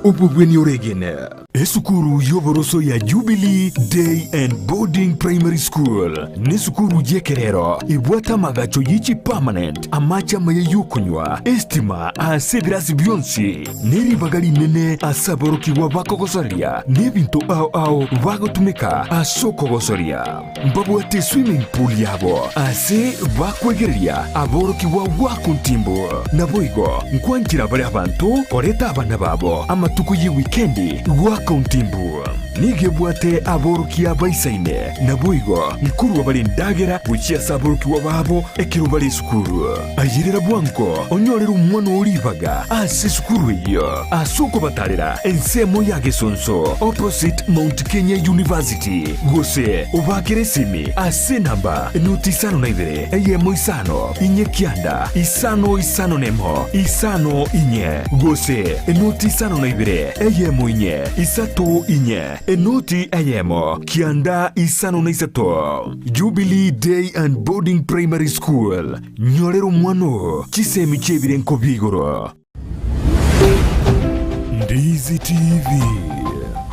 Ubugweni oregene. Esukuru yoboroso ya Jubilee Day and Boarding Primary School. Nesukuru yekerero. Ibwata magacho yichi permanent. Amacha maye yukunywa. Estima asebirasi bionsi. Neri bagali nene asaboroki wa wako gosoria. Nebinto au wago tumika asoko gosoria. Mbabuate swimming pool yabo. Ase wakwegeria aboroki wa wako ntimbo. Naboigo nkwanjira bari abantu oreta abana babo. Amatuko ye weekendi wako ntimbo. Nigebwate aboroki abaisaine. Naboigo nkuru wabali ndagera buchia saboroki wababo ekiro bali sukuru. Ayirira bwanko onyorera umwana olibaga ase sukuru iyo. Asoko batarira ensemo ya Gesonso opposite Mount Kenya University. Gose ubakire simi ase namba nutisano na ibere eyemo isano inye kianda isano nemo isano inye. Gose nutisano na ibere eyemo inye isato inye enuti eyemo kianda isano na isato. Jubilee Day and Boarding Primary School. Nyorero mwano chisemi chebire nkobigoro. Ndizi TV.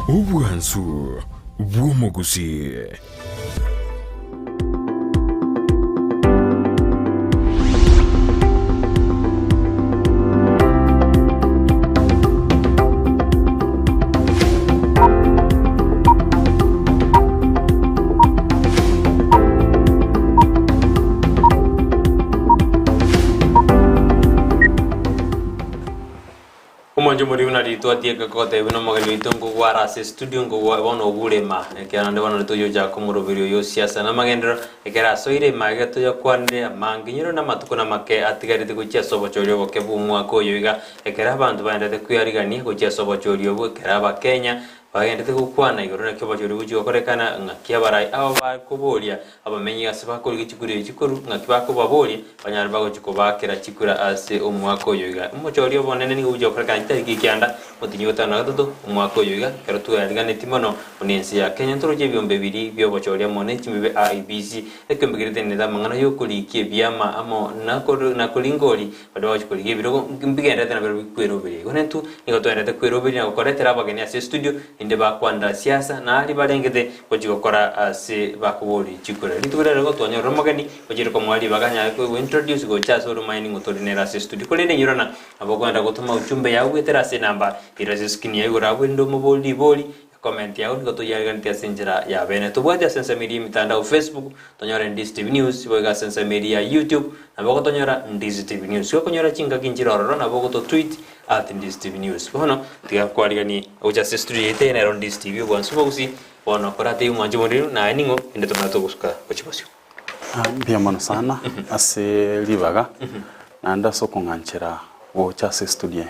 Ubwansu bw'omugusi. Umonjo muri unarito atieka kote bino magani itongo gwara se studio ngo wono gurema ekana ndi wono toyo ja kumurobirio yo siasa na magendero ekera soire mageto yo kwande amanginyiro na matuko na make atigarite gucia sobo chorio boke bumwa koyoiga ekera abantu bandete kuyarigani gucia sobo chorio bo ekera ba Kenya bagendete gukwana igoro na kyobo chorio gucio korekana ngakia barai abo ba kuboria abamenyi asiba kuri gikuru gikuru ngakiba ko babori banyari bago chikoba kera chikura ase umwako yoiga umuchorio bonene ni gucio korekana itari kianda mutinyo na gatoto umwako yoiga kero tu yarigane timono unensi ya Kenya toroje byombe biri byo bochoria mone chimibe IBC ekembigirite neda mangana yo kuri kibyama amo na kulingori bado kuri gibiro mbigendete na bero kwero biri gonentu nigoto endete kwero biri na koretera bageni ase studio inde bakwanda siasa na ali barengete kujikora ase bakubori chikura litugera go tonyoro magani kujira ko mwali baganya ko introduce go chaso rumaini ngotorinera ase studio kolene nyirona abogwanda gutuma uchumbe yawe gwetera ase namba iraze skini yawe ra window moboli comment yawe ngoto yagantia senjera ya bene tubwaja sensa media mitandao Facebook tonyora Ndizi TV News wega sensa media YouTube na bogo tonyora Ndizi TV News ko konyora chinga kinjiroro na bogo to tweet @Ndizi TV News bono tiga kwaligani uja studio yete na Ndizi TV bwansu bogusi bono korate umanje modino na ningo inde tomato gusuka kuchibosyo bia mono sana ase libaga na nda soko nganchera uja studio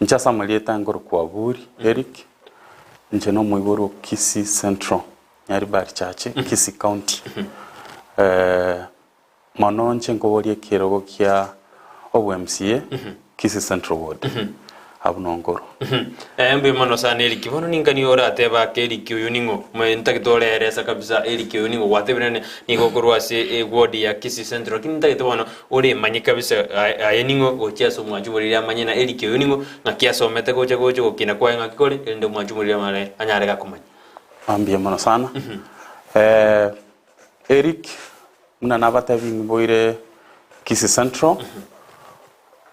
ncha samalieta ngoro kwa Aburi Eric njeno mwigoro Kisii Central nyari bari chache Kisii County manonche ngoborie kirogo kia OMCA Kisii Central Ward abunongoro embe mano sana Eric bono ningani ora ateba ke Eric uyu ningo mwenta kitolera kabisa Eric uyu ningo watebene ningo korwase ward ya Kisii Central kinta kitobano ore manye kabisa ayeningo gochiaso mwajumurira manye na Eric uyu ningo ngakiaso mete goje gokina kwa ngakikole ende mwajumurira male anyare gakumanya ambia mano sana Eric muna nabata vingi boire Kisii Central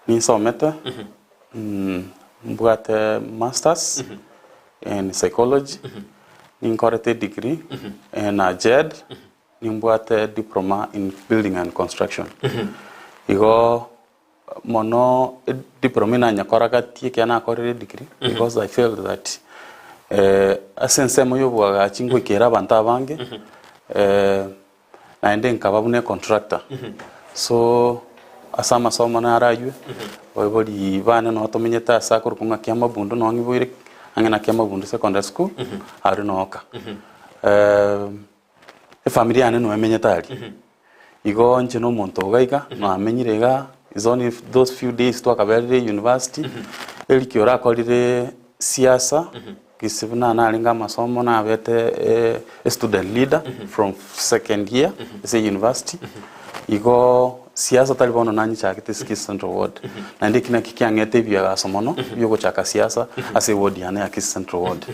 ni somete mbwate masters in psychology ninkorete degree and a JED nimbwate diploma in building and construction igo mono diploma na nyakoraga tie na korere degree because I felt that asense moyo bwaga chingo kera banta bange na ende nkababune contractor so asama soma na arajwe bari bana no tomenyeta sakuru kunga kyama bundu no ngibwire angena kyama bundu secondary school ari noka familia ane no emenyeta ali igo nje no muntu gaiga no amenyirega is only those few days to akabere university elikiora akorire siasa kisibuna na alinga masomo na abete a student leader from second year at university igo siasa tali bono nanyi chakite Kisii Central Ward na ndi kina kikiangete bya gasomono byo chaka siasa ase ward yana ya Kisii Central Ward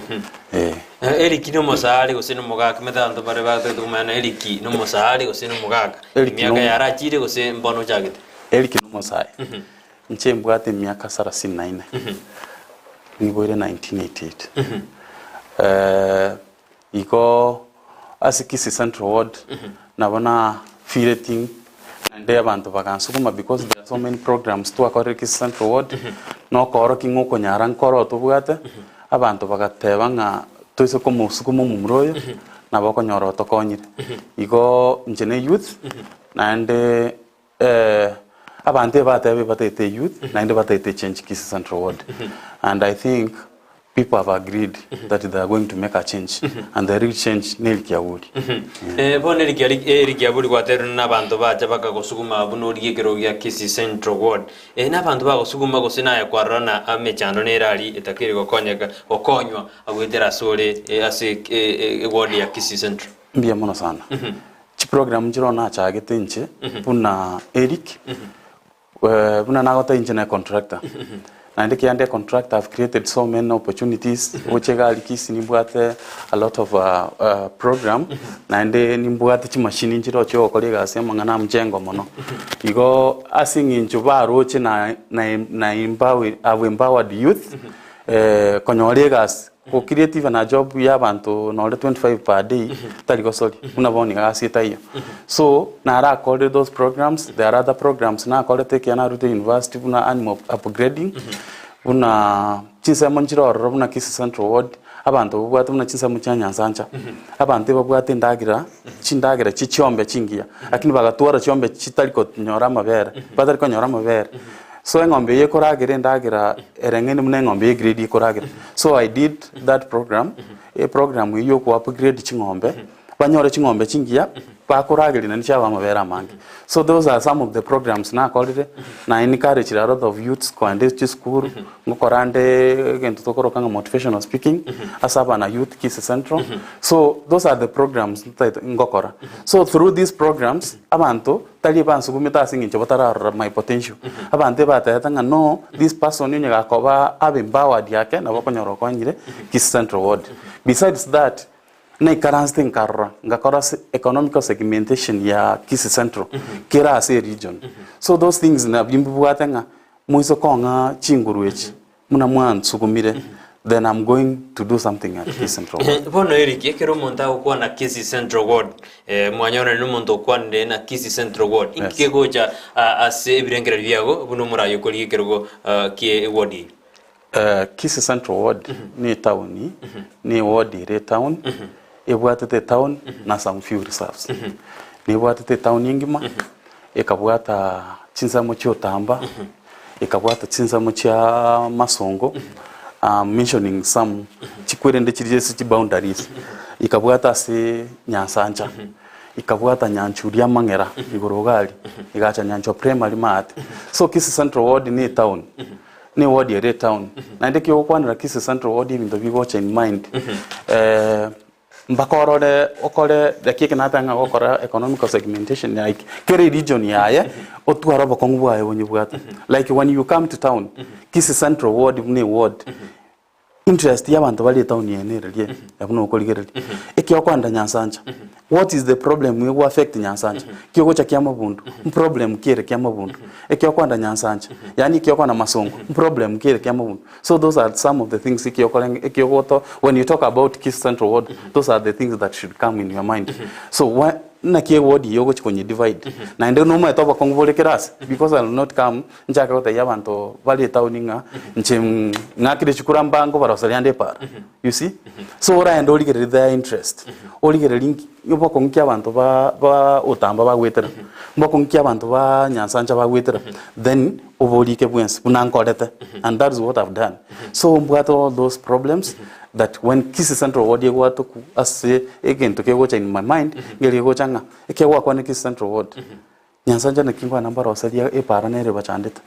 Eriki no mosali gusino mugaka metanto bare bate tumana Eriki no mosali gusino mugaka miaka yara chire guse mbono chakite Eriki no mosali nche mbwate miaka 34 niboire 1988 iko ase Kisii Central Ward nabona feeling and abantu bakansukuma because there are so many programs to akore Kisii Central Ward no koro kinguko nyaran koro tubwate abantu bagateba nga toise ko musukuma mumroyo nabako nyoro tokonyire iko njene youth and abantu batete youth and batete change Kisii Central Ward and I think people have agreed that they are going to make a change and the real change Neliki Aburi. Neliki Aburi kwateru n'abantu baje bakagosuguma bunori yekero ya Kisii Central Ward. N'abantu bagosuguma gosina ya kwarana amechano nerali etakiri gokonyeka okonywa agwetera sole ase ward ya Kisii Central. Mbia mono sana. Chi program njiro na chagete nche puna Eric puna nagota engineer contractor. And the contract have created so many opportunities. Ochegali Kisii nimbwate a lot of program. And nimbwate chi machine njiro cho kolega asema ngana mjengo mono. Igo asing inchuba roche na empowered youth. Konyolegas ko creative na job ya bantu no 25 per day taliko soli unaboni gasita hiyo so na ra called those programs there are other programs na called take na route university una animal upgrading una chinsa monjiro ro na Kisii Central Ward abantu bwatu na chinsa muchanya sancha abantu babwate ndagira chindagira chichombe chingia lakini bagatwara chombe chitaliko nyora mabere batariko nyora mabere so ngombe yekoragire ndagira erengene mune ngombe grade yekoragire so I did that program a program yo ko upgrade chingombe banyore chingombe chingia bakoragire na chaba mabera mangi so those are some of the programs na called na encourage a lot of youths ko ande school ngokorande gento tokorokanga motivational speaking asaba na youth Kisii Central so those are the programs ngokora so through these programs abantu tali bansugumita singincho batara my potential abantu batatanga no this person nyega koba abempowered yake na bakonyoro kwanyire Kisii Central Ward besides that na currency nkarra ngakora economic segmentation ya Kisii Central kera ase region so those things na bimbuatanga muiso konga chinguruechi muna mwan sugumire then I'm going to do something at Kisii Central Ward. Bono Eric ekero monta ukwa na Kisii Central Ward mwanyona no monto kwa na Kisii Central Ward ikikegocha ase ebirengera byago buno murayo koli ekero kie ward Kisii Central Ward ni town ni ward re town ebwatete town na some few reserves ni ebwatete town yingima ekabwata chinza mucho tamba ekabwata chinza mucha masongo mentioning some chikwirende chirije chi boundaries ikabwata se nyansancha ikabwata nyanchuria mangera igorogali igacha nyancho primary mat so Kisii Central Ward ni town ni ward ya town na ndike okwanira Kisii Central Ward ibintu bigocha in mind mbakorore okore dakike natanga okora economic segmentation like kere region yaye otwara bakongwa ayo nyubwata like when you come to town Kisii Central Ward ni ward interest y'abantu bali town yenerelie yabuno okoligereli ekyo kwanda nyansancha what is the problem we affect nyansancha kyo cha kyamabundu problem kire kyamabundu ekyo kwanda nyansancha yani kyo kwana masongo problem kire kyamabundu so those are some of the things ekyo goto when you talk about Kisii Central Ward those are the things that should come in your mind so na kie ward yogo chikonye divide na ende no mato bakongvole kerasi because I will not come njaka kota yabantu bali towninga nche ngakire chikura mbango barasaliande para you see so ora ende oligere their interest oligere link yoboko nkia abantu ba otamba ba wetera mboko nkia abantu ba nyansanja ba wetera then obolike bwens unankolete and that is what I've done so mbwato all those problems that when Kisii Central Ward yego as again to kegocha in my mind ngeli gocha nga ekewa kwa Kisii Central Ward nyansanja na kingwa namba rosalia e para nere bachandeta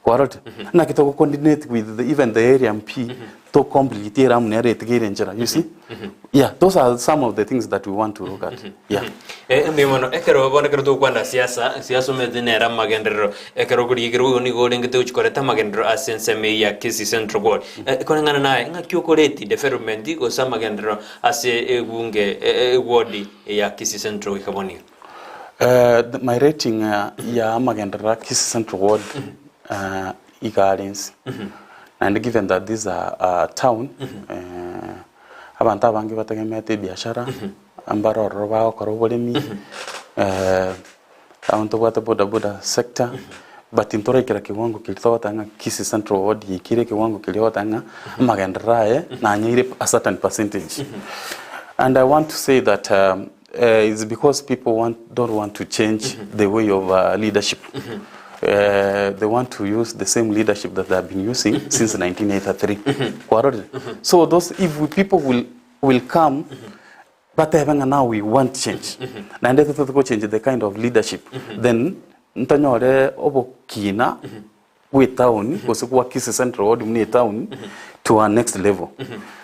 kwarot na kitoko coordinate with even the area MP to complete ram nere tigere njera, you see. Yeah, those are some of the things that we want to look at. Yeah. Mbimono ekero bona kero to kwanda siasa medine ram magendero ekero kuri gero ni go ndenge to chikoreta magendero asense me ya Kisii Central Ward kone ngana naye ngakyo koreti development go sa magendero ase egunge ward ya Kisii Central ikaboni. My rating ya magendera Kisii Central Ward igardens, and given that this is a town, abantu abangi bategemete biashara ambaro Orero bakora uburimi, abantu bwate boda sector, but intore kira kiwango kilitotanga Kisii Central Ward yikire kiwango kilitotanga magendera na nyire a certain percentage. And I want to say that it's because people don't want to change the way of leadership. They want to use the same leadership that they have been using since 1983. So if people will come, but now we want change. And to change the kind of leadership. Then ntanyore obokina with town, because Kisii Central Ward muni town to our next level.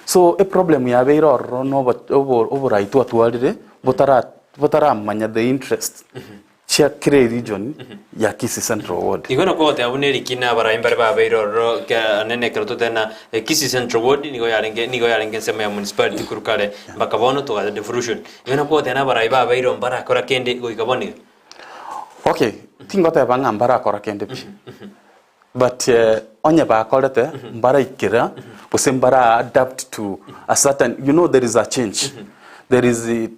So a problem we have or no but over right to atualire botara manya the interest chia kire region ya Kisii Central Ward. Igona ko te abuneri kina bara imbere ba beiro ka nene kroto tena Kisii Central Ward nigo yarenge sema ya municipality kurukale bakabono to the devolution. Igona ko tena bara iba beiro mbara kora kende go ikaboni. Okay, tingo te banga mbara kora kende pi. But onye ba kolete mbara ikira usembara adapt to a certain, there is a change. There is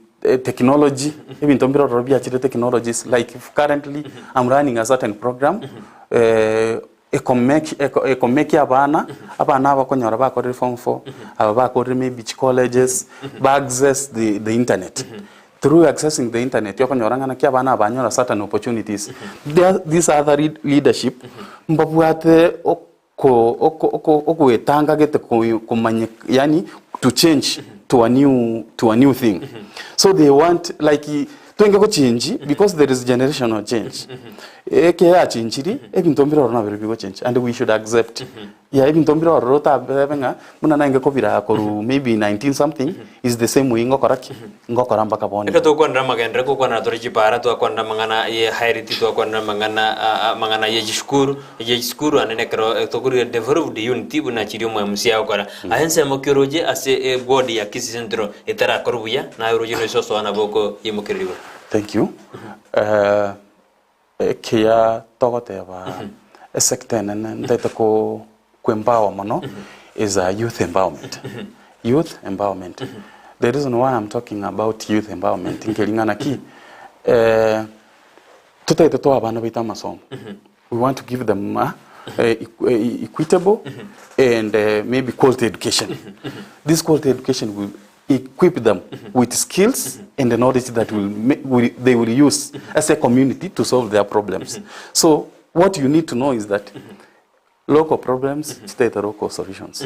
technology, even tombiro robia chire technologies, like if currently I'm running a certain program, ekomeki abana bakonyora bakore form 4, abakore maybe colleges, access the internet. Through accessing the internet, yokonyoranga na kia bana abanyora certain opportunities. These other leadership, mbabuate okuetanga gete kumanye, yani to change to a new thing. So they want like tuenge ko change because there is generational change. Eke ya change ebintu mbiro na biro change and we should accept. Yeah, ebintu mbiro rota benga muna nange ko bira koru maybe 19 something is the same way ngokora mpaka bone. Eka to kwanda magendra ko kwana torichi para to kwanda mangana ye hairiti to kwanda mangana ye jishkuru anene kro to kuri develop the unity buna chirio mu msia okora. Ahense mokiroje ase body ya Kisii Central etara koruya na roje no soso anaboko yimukiriwa. Thank you. Kia togoteba a sector ndete ko empower mono is a youth empowerment. Youth empowerment. The reason why I'm talking about youth empowerment inkelingana ki tutete to abana bita masomo. We want to give them equitable and maybe quality education. This quality education will equip them with skills and the knowledge that they will use as a community to solve their problems. So what you need to know is that local problems state local solutions.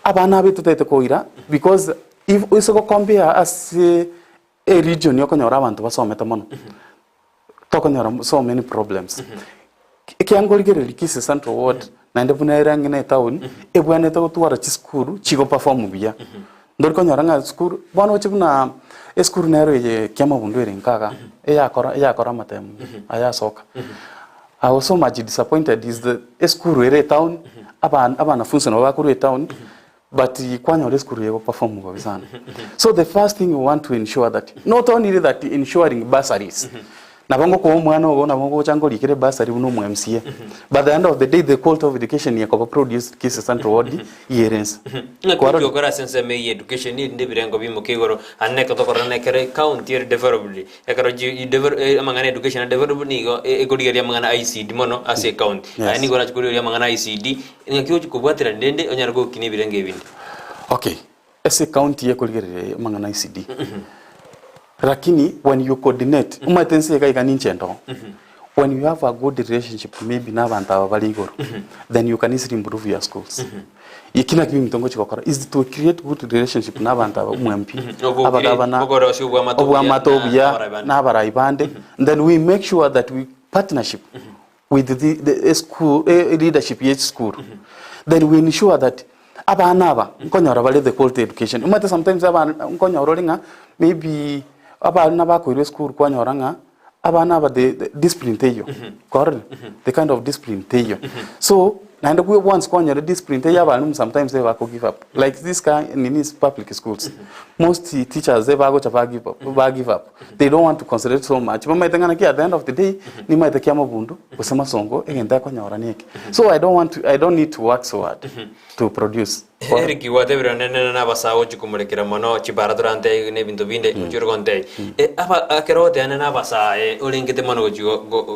Abana bitu tete koira because if we so compare as a region yokonyora abantu basometa mono. Tokonyora so many problems. Kiangorigere Kisii Central Ward na ndebuna irangine town ebwana to twara chiskuru chigo perform biya. Ndoriko nyoranga school bwana uchibuna school nero ye kiama bundwere nkaga yakora matem aya soka. I was so much disappointed is the school ere town abana function bakuru town but kwanyore school ye perform go bisana. So the first thing we want to ensure that not only that ensuring bursaries Nabongo ko mwana ogo nabongo chango likire basari uno mu MCA. But at the end of the day the quality of education yako produce Kisii Central Ward yearens. Kwa gora sense me education ni ndibirengo bimo kigoro aneka to korane kere county development. Ekaro amangana education development ni go egoriya mangana ICD mono as a county. Ani gora chikuriya mangana ICD ngakyo chikubwatira ndende onyargo kini birenge bindi. Okay. As a county egoriya mangana ICD. Lakini when you coordinate umatense kai kaninchendo when you have a good relationship maybe na abantu abaligoro then you can easily improve your schools ikina kimi mitongo chikokora is to create good relationship na abantu abamwempi abagabana obwamato buya na baraibande. Then we make sure that we partnership with the school leadership each school. Then we ensure that abana aba nkonyora bale the quality education. Umate sometimes abana nkonyora linga maybe abana bakoire school kwanyora nga abana aba the discipline teyo. Correct? The kind of discipline teyo. So and we once kwanyora discipline teyo abana sometimes they will give up. Like this guy in these public schools. Most teachers they give up. They don't want to concentrate so much. But at the end of the day ni maite kiama bundu kusema songo engenda kwanyora niki. So I don't need to work so hard to produce. Eriki whatever nene na basawo chikumurekera mono chibara durante ne bintu binde churgonte aba akerote nene na basa ulingite mono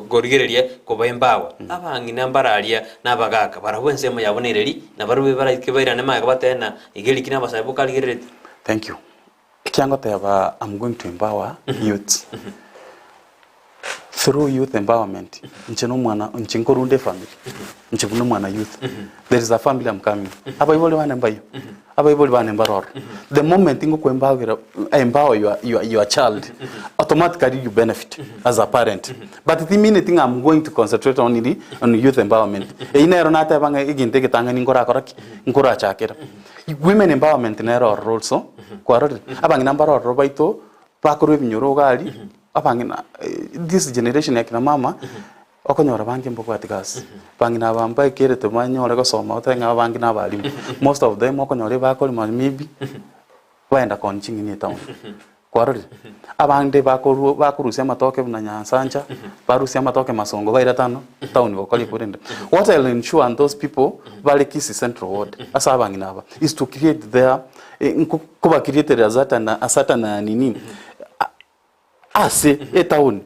gorigererie kubaimbawa aba ngina mbararia na bagaka barabwense mo yabonereri na barube barakibaira ne maka batena igeli kina basa bukaligerere. Thank you. Kiangoteba I'm going to empower youth. Through youth empowerment, nchingorunde family, nchibunu mwana youth. There is a family I'm coming. Aba ibole bana mbayo. Aba ibole bana mbaror. The moment ingo ku empower your child, automatically you benefit as a parent. But the minute thing I'm going to concentrate on youth empowerment. Inero nata banga iginte getanga ngora koraki, ngora chakera. Women empowerment nero also. Kwarore. Aba nginambaro robaito pakuru binyoro gali. Apangina this generation ya kina mama okonyora bangi mboko atigas bangina bamba kere to manyora go soma otenga bangi na bali most of them okonyora bakoli maybe baenda konchingi ni town kwarori abande bakurusia matoke na nyansanja barusia matoke masongo baira tano town okoli kurenda. What I'll ensure and those people vale Kisii Central Ward asa bangina aba is to create their kuba create asata na nini ase town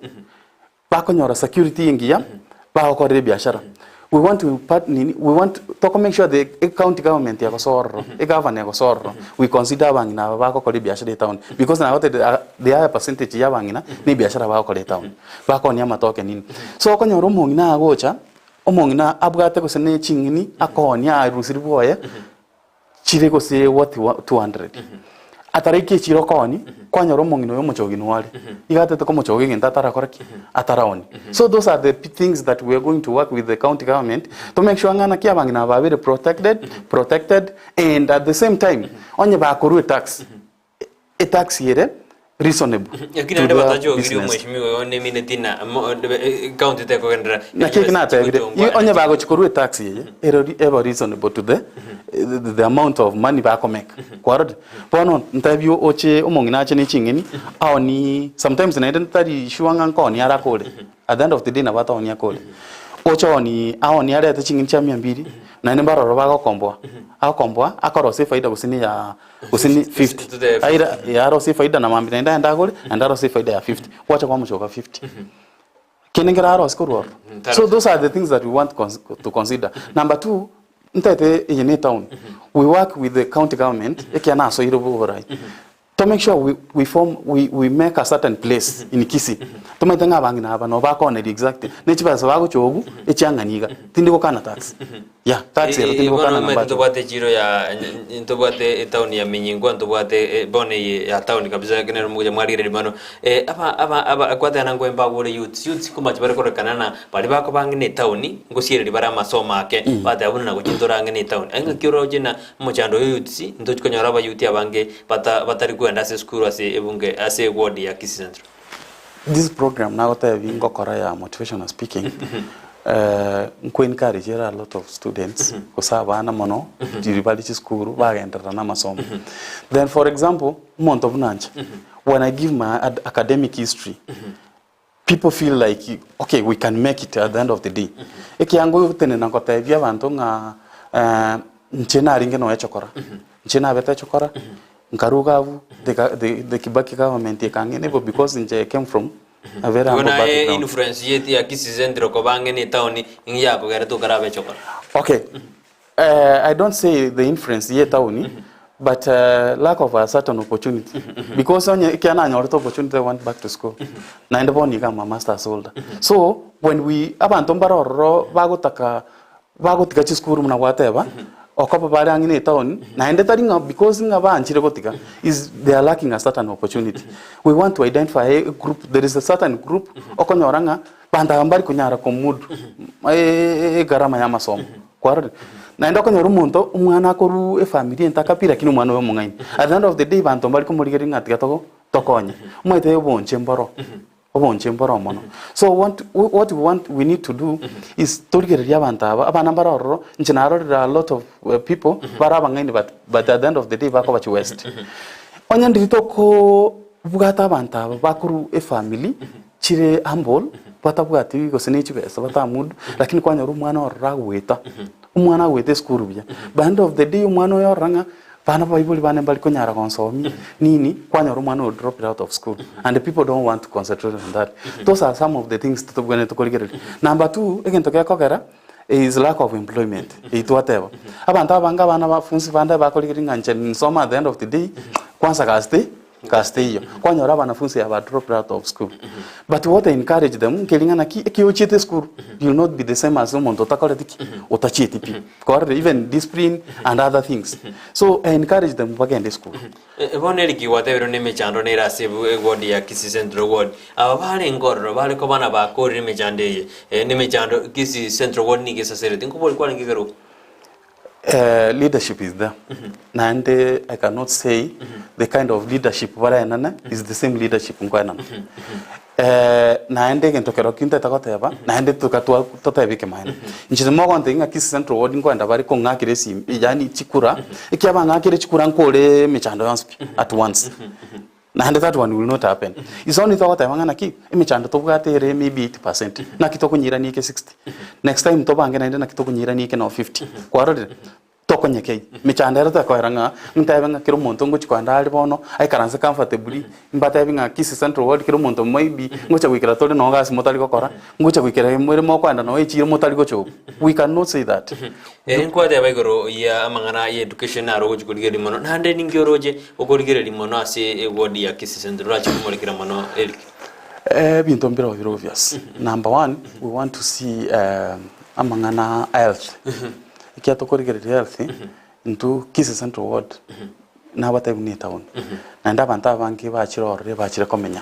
bakonyora security ingia bakokore biashara. We want to make sure the county government ya Kosoro governor ya Kosoro we consider bangina bakokore biashara town because now the higher percentage ya bangina ni biashara bakokore town bakonya matoke nini. So okonyora omongina agocha omongina abwate kosene chingini akonya arusiriboye chireko se what 200 atariki chiro koni kwanyoro omongino yo mochogino wale igate to komochogi ngenta tarakoraki ataraoni. So those are the things that we are going to work with the county government to make sure ngana kia bangina ba very protected and at the same time onye ba koru tax yere reasonable. Yakina ne batajo giri mheshimiwa one minute na county te ko gendra na kikina ta onye ba go chikoru tax yeye ever reasonable to the amount of money ba ko make kwarod pono interview oche omongina ache ni chingeni awni sometimes na identity shuanga nkoni ara kole at the end of the day na bata onia kole ocho ni awni ara ta chingeni cha 200 na ne baroro ba ko komboa akorose faida usini 50 aira ya rose faida na mambi nda kole anda rose faida ya 50 wacha kwa mshoka 50 kenengera rose ko. So those are the things that we want to consider. Number 2, ntete in town we work with the county government ekiana so iroborai to make sure we make a certain place in Kisii to maitenga bangina aba no ba ko ne exact ne chibaso ba go chogu echanganiga tindiko kana tax tax ero tindiko kana na to bate jiro ya to bate town ya minyingo to bate bone ya town kabisa kenero muja mwari re mano aba kwata na ngwemba wore youth kuma chibare ko kanana bali ba ko bangine town ngo siere bara masoma ke bate abuna na kuchindora ngene town anga kiro jina mochando youth ndo chikonyara ba youth abange batari kwenda se school ase ebunge ase ward ya Kisii Central. This program now that we go koraya motivational speaking nko encourage a lot of students kusaba na mono diribali school ba enter na masomo. Then for example month of Nancha when I give my academic history people feel like okay we can make it at the end of the day ekiango tene na kota bya bantu nga nchena ringe no echokora nchena beta chokora nkarugavu the Kibaki government ekangenebo because nje came from a very humble background. Influence yeti ya Kisii Central ko bangene town ingia ko gere to karabe chokora. Okay, I don't say the influence yeti town but lack of a certain opportunity because onye kiana nyorto opportunity went back to school na ndebo ni kama master's holder. So when we abantu mbaroro bagotika school muna wateba okopa bari angine town na ende taringa because nga ba anchire gotika is they are lacking a certain opportunity. We want to identify a group, there is a certain group okonyoranga banda ambari kunyara komudu garama ya masomo kwaro na enda konyoru muntu umwana akoru e family entakapira kinu mwana we mungaini at the end of the day bantu mbali kumurigeri ngatika tokonye mwete obonche mboro mono. So what we need to do is torigereria abantu abana baroro nchinaro a lot of people baraba ngaini but at the end of the day bako bachi west onya ndito ko bugata abantu bakuru e family chire humble batabwati go sinichi besa batamud lakini kwanya umwana oragweta umwana wete skuru bya by the end of the day umwana yoranga bana baibuli bana mbali konyara konsomi nini kwanya umwana drop it out of school and the people don't want to concentrate on that. Those are some of the things that we're going to correct. Number 2 again to kokera is lack of employment it whatever abantu abanga bana bafunzi banda bakoligeringa nche soma at the end of the day kwanza Castillo kwanya ora banafunzi aba drop out of school but what I encourage them kelingana ki ochite school you will not be the same as someone to takole tiki otachite pi even discipline and other things. So I encourage them bagende school boneri ki whatever ne mechando ne rasebu ward ya Kisii Central Ward abale ngorro bale ko bana ba ko ne mechande ne mechando Kisii Central Ward ni kesa sere tinko bol kwani kigero leadership is there. And I cannot say the kind of leadership is the same leadership na ende gentokero kinta takoteba na ende tukatwa totebike maina nchite mogo ntinga Kisii Central Ward ngwenda bari ko ngakire sim yani chikura ikiaba ngakire chikura nkole mechando yanspi at once na that one will not happen. It's only thought I wangana ki imechanda tobwatere maybe 80% na kitoko nyira ni ke 60 next time tobange na na kitoko nyira ni ke no 50 kwarode toko nyeke mechanda era ko eranga ntayanga kiro monto ngo chikwanda ali bono ai karanse comfortably mbata yabinga Kisii Central Ward kiro monto maybe ngocha wikira tole no gas motali ko kora ngocha wikira mwere mo kwanda no echi motali ko cho we cannot say that. Nkwade abaigoro ya amangana ya education na rogo kuligeri mono nande ningioroje okoligeri mono ase ward ya Kisii Central rachi kumolekera mono Eric bintu mbira obvious. Number 1 we want to see amangana health ikia tokoligeri health into Kisii Central Ward na bata ni town na nda banta banki bachirore bachire komenya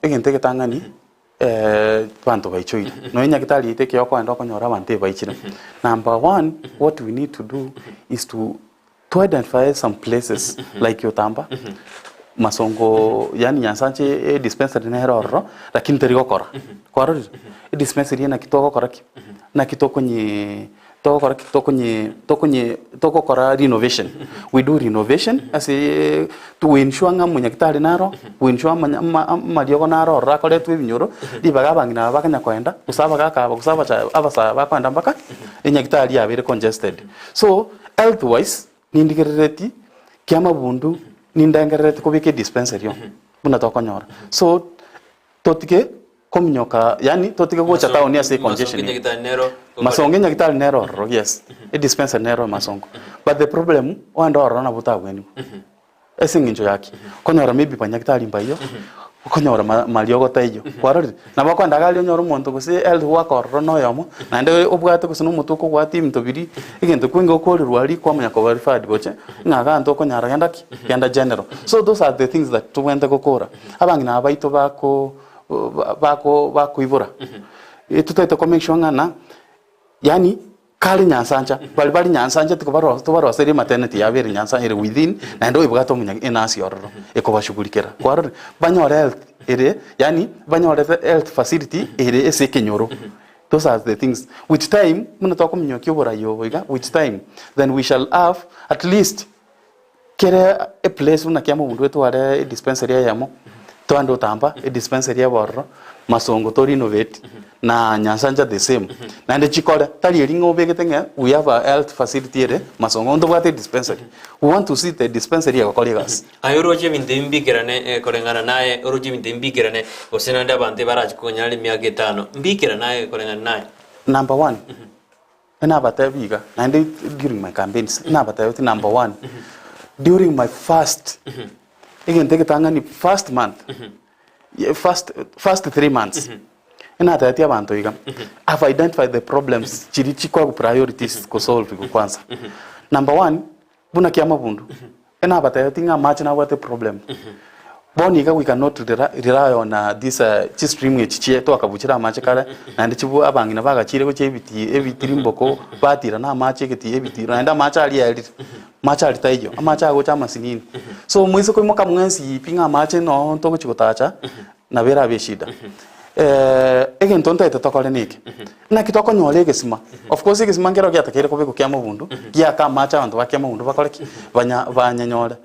egente ketangani bantu baichoira no nya kitali iteke yoko ndo konyora bante baichire. Number 1 what we need to do is to identify some places like Yotamba masongo yani nyansanche dispensary na heroro lakini terigo kora kwaro dispensary na kitoko kora na kitoko nye toko kora renovation. We do renovation as a to ensure nga munya kitali naro we ensure malioko naro rakole tu binyoro dibaga bangina bakanya kwenda usaba kaka usaba cha abasa bakwenda mpaka enya kitali ya very congested. So health wise nindigereti kiama bundu nindangereti kubike dispensary yo buna tokonyora so totike komnyoka yani totike gocha town ya say congestion masongo nya kitali nero yes a dispensary nero masongo but the problem wanda orona butagweni esinginjo yaki konyora maybe panya kitali mbayo konyora maliogo tayo kwarori na bakwanda gali nyoro monto kuse health worker no yomo na nde obwate kusino mutuko kwa team tobiri igento kwingo ko rwali kwa manya ko verified boche ngaga ntoko nyara yanda general. So those are the things that to wenda kokora abangina abaito bako ibura tutaito connection ngana yani kali nyansanja bali nyansanja tubaro seri maternity ya beri nyansanja within na ndo ibwato munya enasi ororo ekobashugulikera kwaro banyore health ere yani banyore health facility ere esekenyoro. Those are the things with time muna toko munyoki obora yoiga with time then we shall have at least kere a place una kiamo bundu wetu wale dispensary yamo toando tamba a dispensary ya borro masongo to renovate na nyansanja the same na ende chikora tali ringo begetenge we have a health facility ere masongo ndo bwate dispensary we want to see the dispensary ya colleagues ayoroje mindembi gerane kolengana naye oroje mindembi gerane osenanda bande baraje konyali miage 5 mbikira naye kolengana naye. Number 1 ena batabiga na ende during my campaigns na batayoti number 1 during my first again take tangani first month first 3 months ina tayari abantu iga have identified the problems chiri chikwa priorities ko solve ko kwanza. Number 1 buna kiama bundu ina bataya tinga match na what the problem boniga we cannot rely on this stream chichie to akabuchira match kala na ndichibu abangina bagachire ko chebiti ebitirimboko batira na match eketi ebitira na nda match ali ali match ali taijo match ago chama sinini so mwiso ko moka mwensi pinga match no to ko chikotacha na vera beshida egen tonta itatokole niki na kitoko nyole gesima of course gesima ngero gyatakere ko beko kya mabundu gya ka match abantu bakya mabundu bakoleki banya nyole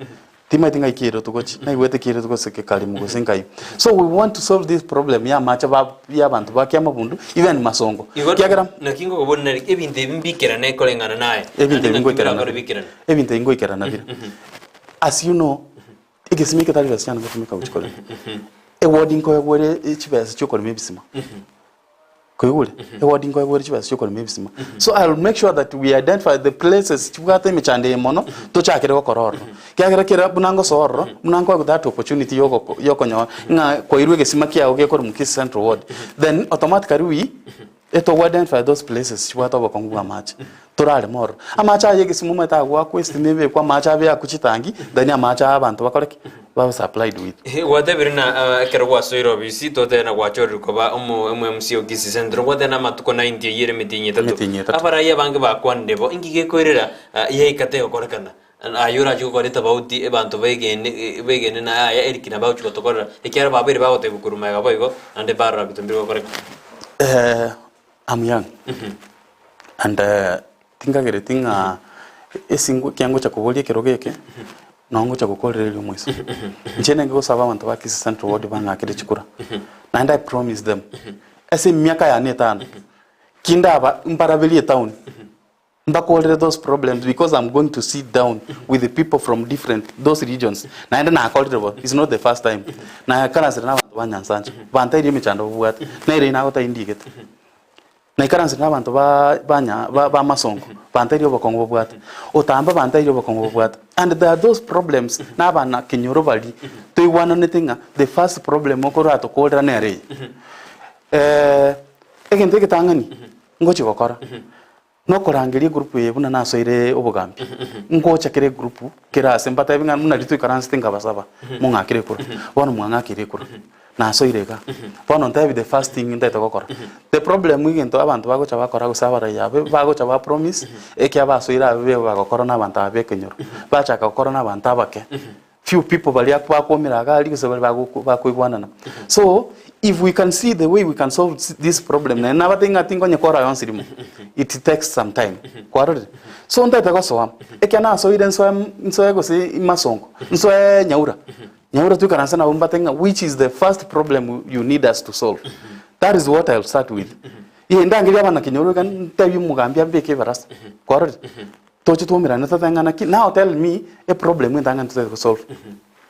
tima tinga ikiro tukochi na iwete kiro tukoseke kali mugosenkai. So we want to solve this problem ya match ya abantu bakya mabundu even masongo kyagera na kingo ko bonna ebinte mbikera ne kolengana naye ebinte ngo ikera na vile as you know igesimi ketali version ngo tumika uchikole ewarding ko yagore chibese chokole mebisima koyule ewarding ko yagore chibese chokole mebisima. So I'll make sure that we identify the places chibwate michande mono to chakere ko kororo kyagera kera bunango sororo munango ko that opportunity yoko nyo nga koirwe gesima kya oge ko mu Kisii Central Ward then automatically we eto identify those places chibwate obakongu match turale moro amacha yegesimu meta gwa quest nebe kwa macha be akuchitangi then amacha abantu bakoreki ba supplied with whatever na kero wa soiro bisi to tena kwa chori ko ba Mca Kisii Central whatever na matuko 90 yere mitinye tatu abara ya bange ba kwandebo ingige koirera ye ikate okorekana ayura juko korita bauti abantu begene na ya erikina ba uchuko tokora ikyara ba bere ba ote bukuruma ga boygo ande barra bitumbiro korek I'm young and tingagere tinga esingo kyango cha kubolie kerogeke nongo cha kukolera lyo mwiso nchene ngo saba abantu ba Kisii Central Ward banga kire chikura and I promise them ese miaka ya 5 kindaba mparabeli town ndakolera those problems because I'm going to sit down with the people from different those regions na enda na kolera it's not the first time na kana sira na abantu banyansanje banta iri michando bwat na ire na gota indigete na ikaranse n'abantu ba masongo bantari obakongo bwate otamba bantari obakongo bwate and there are those problems n'abana kinyoro bali to iwana netinga the first problem okora to kodra nere egente ketangani ngochi gokora no korangiri group yebuna nasoire obugambi ngocha kire group kira sembata binga muna litu ikaranse tinga basaba munga kire kura bono mwanga kire kura na so irega bono ntabi the first thing ndeta gokora the problem wigento abantu bagocha bakora gusabara yabe bagocha ba promise ekya basoira be bagokora na abantu abekenyoro bachaka gokora na abantu abake few people bali akwakomira gali gusabara bakwigwanana. So if we can see the way we can solve this problem na nabatinga tingo nyekora yonsirimu it takes some time kwarore so ndeta gosoa ekya na so ire nso ego se masongo nso nyaura Nyawura tu karansa na umbatenga which is the first problem you need us to solve. That is what I'll start with. Ye ndangira abana kinyoro kan tabi mugambia mbeke barasa. Korore. Tochi tumira na tatanga na now tell me a problem ndanga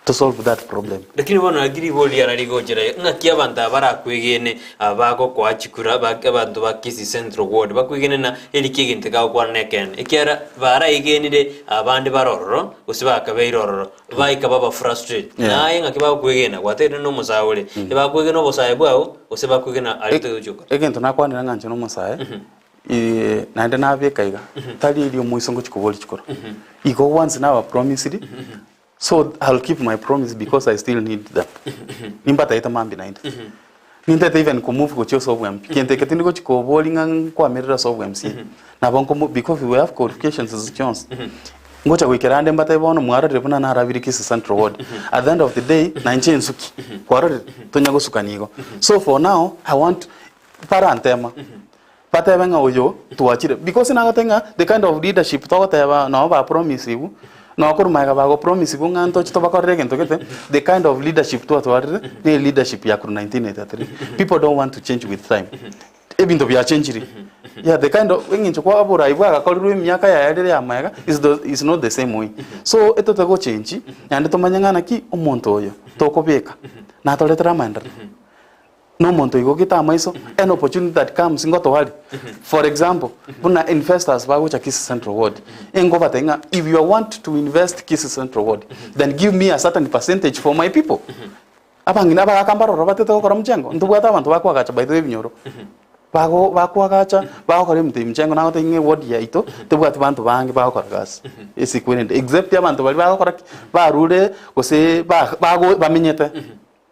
to solve that problem. Lakini wana agiri boli ararigo jira ngakia banta bara kwegene abago kwa chikura abantu ba Kisii Central Ward bakwegene na elikiginte ka kwa neken ekiara bara igenide abandi barororo usiba kabeirororo baika baba frustrate na yenga kiba kwegena watene no musaule eba kwegena obosaye bwao usiba kwegena alito yojuka egento nakwanira nganje no musaye naenda na bekaiga tali ili muisongo chikoboli chikora iko once now promised. So I'll keep my promise because I still need them. Nimbata ita mambi naenda. Nindeta even kumove ko choso of MP. Kente ketindi ko chiko bowling kwa merera so of MC. Na bonko because we have qualifications as chance. Ngocha wekerande mbata ibono mwara rebuna na harabiri Kisii Central Ward. At the end of the day na nche nsuki. Kwara tonyago sukanigo. So for now I want parantema. Pata benga oyo tuachire because nagatenga the kind of leadership tokoteba no ba promise you. No akurumaiga bago promise bunga nto chito bakorere gento kete the kind of leadership to atwarire the leadership ya 1983 people don't want to change with time ebinto bya change yeah the kind of ngincho kwa abura ibwa gakorirwe myaka ya yadere ya maiga is not the same way so eto tego change yande tomanyangana ki omonto oyo tokobeka na toletera mandra no monto igo kita maiso an opportunity that comes ngoto wali for example buna investors ba gocha Kisii Central Ward engo batenga if you want to invest Kisii Central Ward then give me a certain percentage for my people abangina bakambaroro batete gukora mchengo ntubwata abantu bakwagacha baithe binyoro bakwagacha bakora mte mchengo nago tinge ward yaito tubwata abantu bange bakora gas isikwende except abantu bali bakora barure gose bamenyete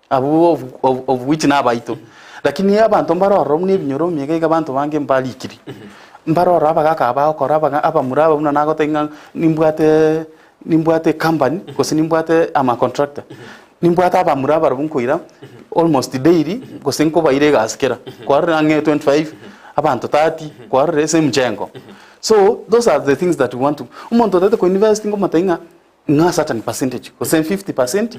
abu of which na baito lakini abantu mbaroro mne binyoro miege abantu bange mbalikiri mbaroro abagaka bakora abamuraba una nago tinga nimbwate company gose nimbwate ama contractor nimbwata abamuraba runkuira almost daily gose nko baire gaskera kwa nge 25 abantu 30 kwa rese mchengo. So those are the things that we want to umuntu tete ko invest ngo matenga na certain percentage gose 50%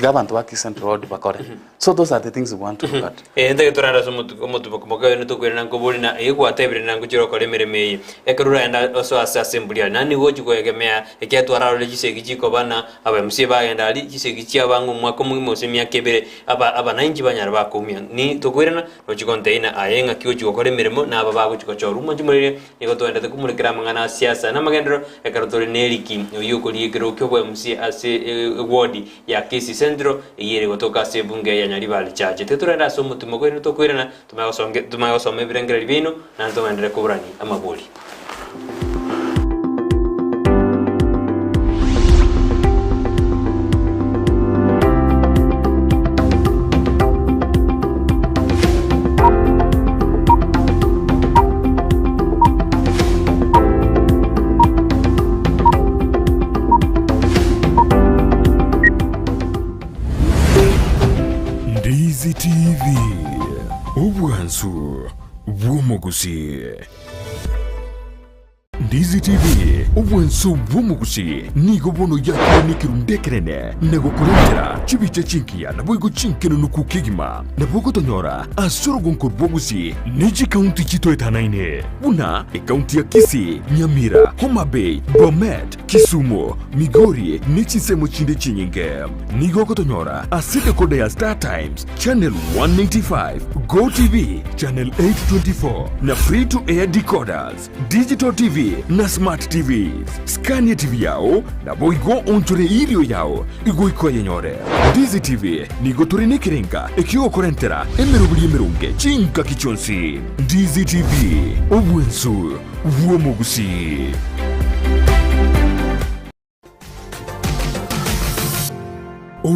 abantu baki central road bakore. So those are the things we want to look at. Ndege torara so mutu bakomoka yo nitukwira nango buri na ego atebire nango chiro kore mereme ekerura enda oso assembly nani woji ko egemea ekyatwara role gisegi giko bana aba MC bagenda ali gisegi cy'abangu mwako mwimo semya kebere aba nanji banyara bakumya ni tukwirana rochikonteina ayenga kyoji kore meremo na aba bago chikocho rumo jimurire ego to enda kumurikira mangana siasa na magendero ekarotore neriki yuko liekero kwa MC ase ward ya Kisii Central yere gotoka se bunge ya Nyaribali chache teturenda so mutumo ko to kwirana tumayosome birengera libino na ntomandire kuburani amabuli. Ndizi TV Ubwansu bw'omugusi. Ndizi TV ubwansu bw'omugusi nigo bono yakonikirundekerene nagokurengera chibice chinkiya nabwo chinkeno nukukigima nabwo tonyora asoro gonko bwogusi niji county chito etanaine buna county ya Kisii, Nyamira, Homa Bay, Bomet, Kisumu, Migori nichisemo chinde chinyinge nigo tonyora asite kode ya Star Times channel 195, Go TV channel 824 na free to air decoders, digital TV na smart TVs. Scania TV yao na boigo onchore ilio yao igo iko yenyore. Ndizi TV nigo turine kirenga ekio korentera emerubuli emerunge chinka kichonsi. Ndizi TV obwensu uomugusi.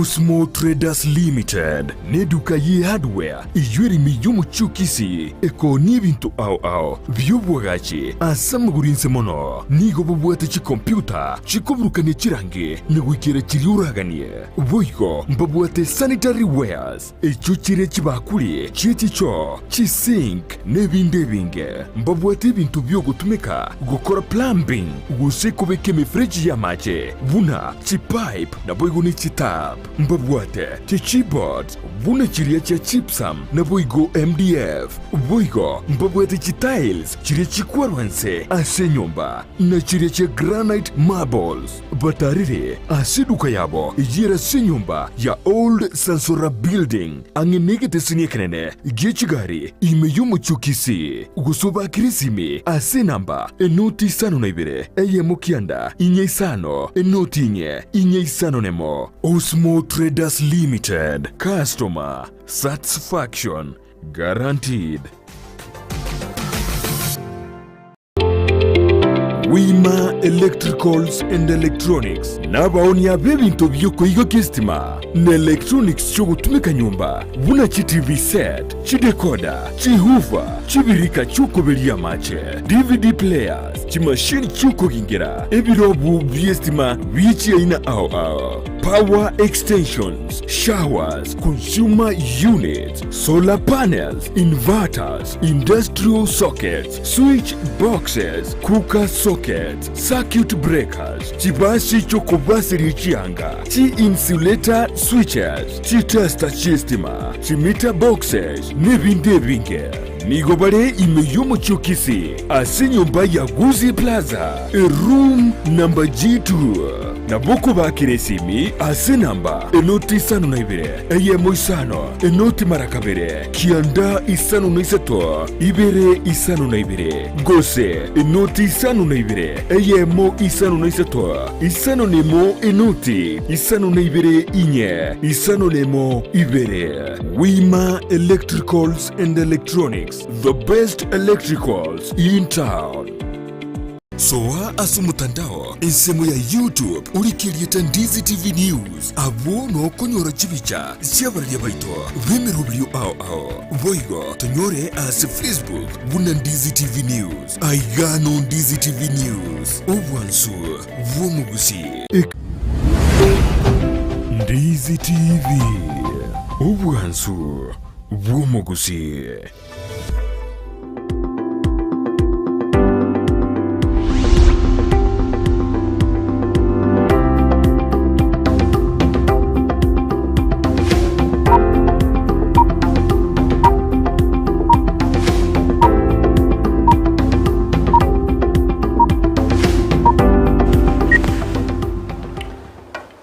Osmo Traders Limited neduka ye hardware ijweri miyumu chukisi eko nibintu au byubwagachi asamugurinse mono nigo bubwate chi computer chikubrukane chirange nigwikire chiriuraganie boigo mbabwate sanitary wares echuchire chibakuli chichicho chisink nebindebinge mbabwate bintu byo gutumika gukora plumbing gusekobeke mifreji ya mache buna chipipe na boigo ni chitab mbabwate chichibot buna chiria cha chipsam na boigo MDF boigo mbabwate chitiles chiria chikwarwanse ase nyumba na chiria cha granite marbles batarire asiduka yabo ijira se nyumba ya old Sansora building angenegete siniekenene gechigari imeyumu chukisi gusoba kirisimi ase namba enoti sano na ibere eye mukianda inye isano enoti inye isano nemo. Osmo Traders Limited. Customer satisfaction guaranteed. Wima Electricals and Electronics nabaoni ya bebinto byoko igo kistima na electronics cho gutumika nyumba buna chi TV set, chi decoder, chi hoover, chi birika chuko belia mache, DVD players, chi machine chuko gingira ebirobu byestima bichi aina au power extensions, showers, consumer units, solar panels, inverters, industrial sockets, switch boxes, cooker sockets, circuit breakers, chibasi chokobasi richianga, chi insulator switches, chi tester chistima, chi meter boxes, nebindebinge. Nigobare imeyumo chukisi ase nyumba ya Guzi Plaza, room number G2. na buku bakire simi ase namba enoti isano na ibere eyemo isano enoti marakabere kianda isano na isato ibere isano na ibere gose enoti isano na ibere eyemo isano na isato isano nemo enoti isano na ibere inye isano nemo ibere. Wima Electricals and Electronics, the best electricals in town. Soa asumutandao ensemo ya YouTube ulikirieta Ndizi TV News abo no konyora chibicha siabaria baito bemerubrio ao boigo tonyore as Facebook buna Ndizi TV News aigano Ndizi TV News obwansu vomugusi Ndizi TV obwansu vomugusi.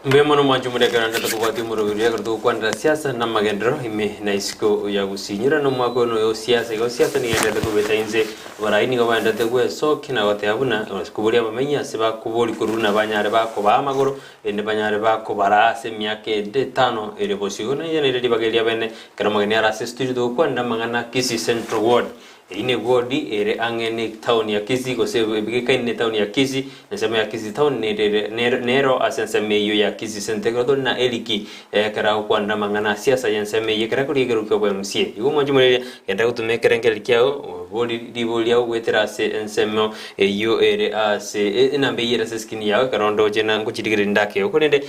Mbemano manjumure karanda tukubati murubiria kurtu kwanda siasa na magendro ime na isiko ya gusinyira no mwako no yo siasa ni yenda kubeta inze baraini ko banda tegwe so kina gote abuna kuburia bamenya seba kubori kuruna banyare bako ba magoro ende banyare bako barase myake de tano ere bosiona yene ri bageria bene karamageni ara studio kwanda Mca Kisii Central Ward ine wodi ere angene town ya Kisii ko se bigeka ine town ya Kisii nasema ya Kisii town nero asenseme yo ya Kisii Central na eliki kara kwanda Mca siasa yenseme yekara kuri geru ko MCA yugo majumure yenda kutumekera ngelikiao boli diboli au wetera se ensemo yo ere ase nambe yera se skini yawe karondo jena nguchirigire ndake ukonende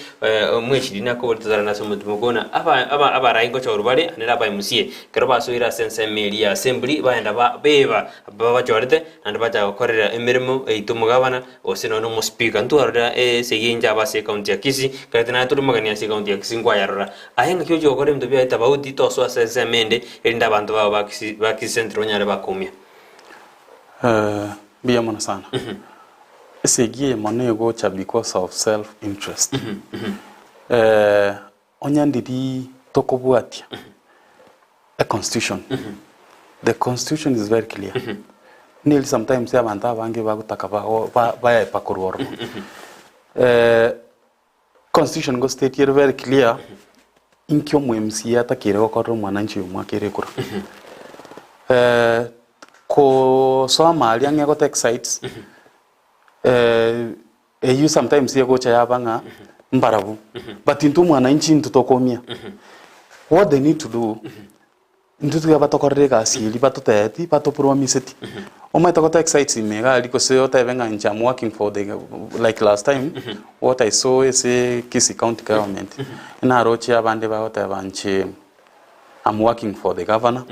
mweshiri nako botazara naso mutumugona aba raingo cha urubale anera ba MCA karo basoira senseme ya assembly baenda beba baba jorete and bacha gukorera emirimo eitumugabana osino no speaker ntuarira seginja base county ya Kisii katina turumagania se county ya Kisii ngwayarora ahenga kyojo gore mdo bya tabauti toso asemende erinda abantu baba ba Kisii Central nyare bakomia biya mona sana segie monego cha because of self interest onyandiri tokobwatia a constitution. The constitution is very clear. Nearly sometimes they want to bakutaka ba pakuroro. Constitution go state here very clear. Inkyo MCA atakire okoro mwananchi umwakire kura. Ko so mali ange go take sites. You sometimes you go cha banga mbarabu. But into mwananchi ntutokomia. What they need to do ntutu ya batokoreka asili batoteti batopromiseti oma tokota excites me gali ko se ota venga ncha I'm working for the like last time what I saw is a Kisii county government na rochi abande ba ota banche I'm working for the governor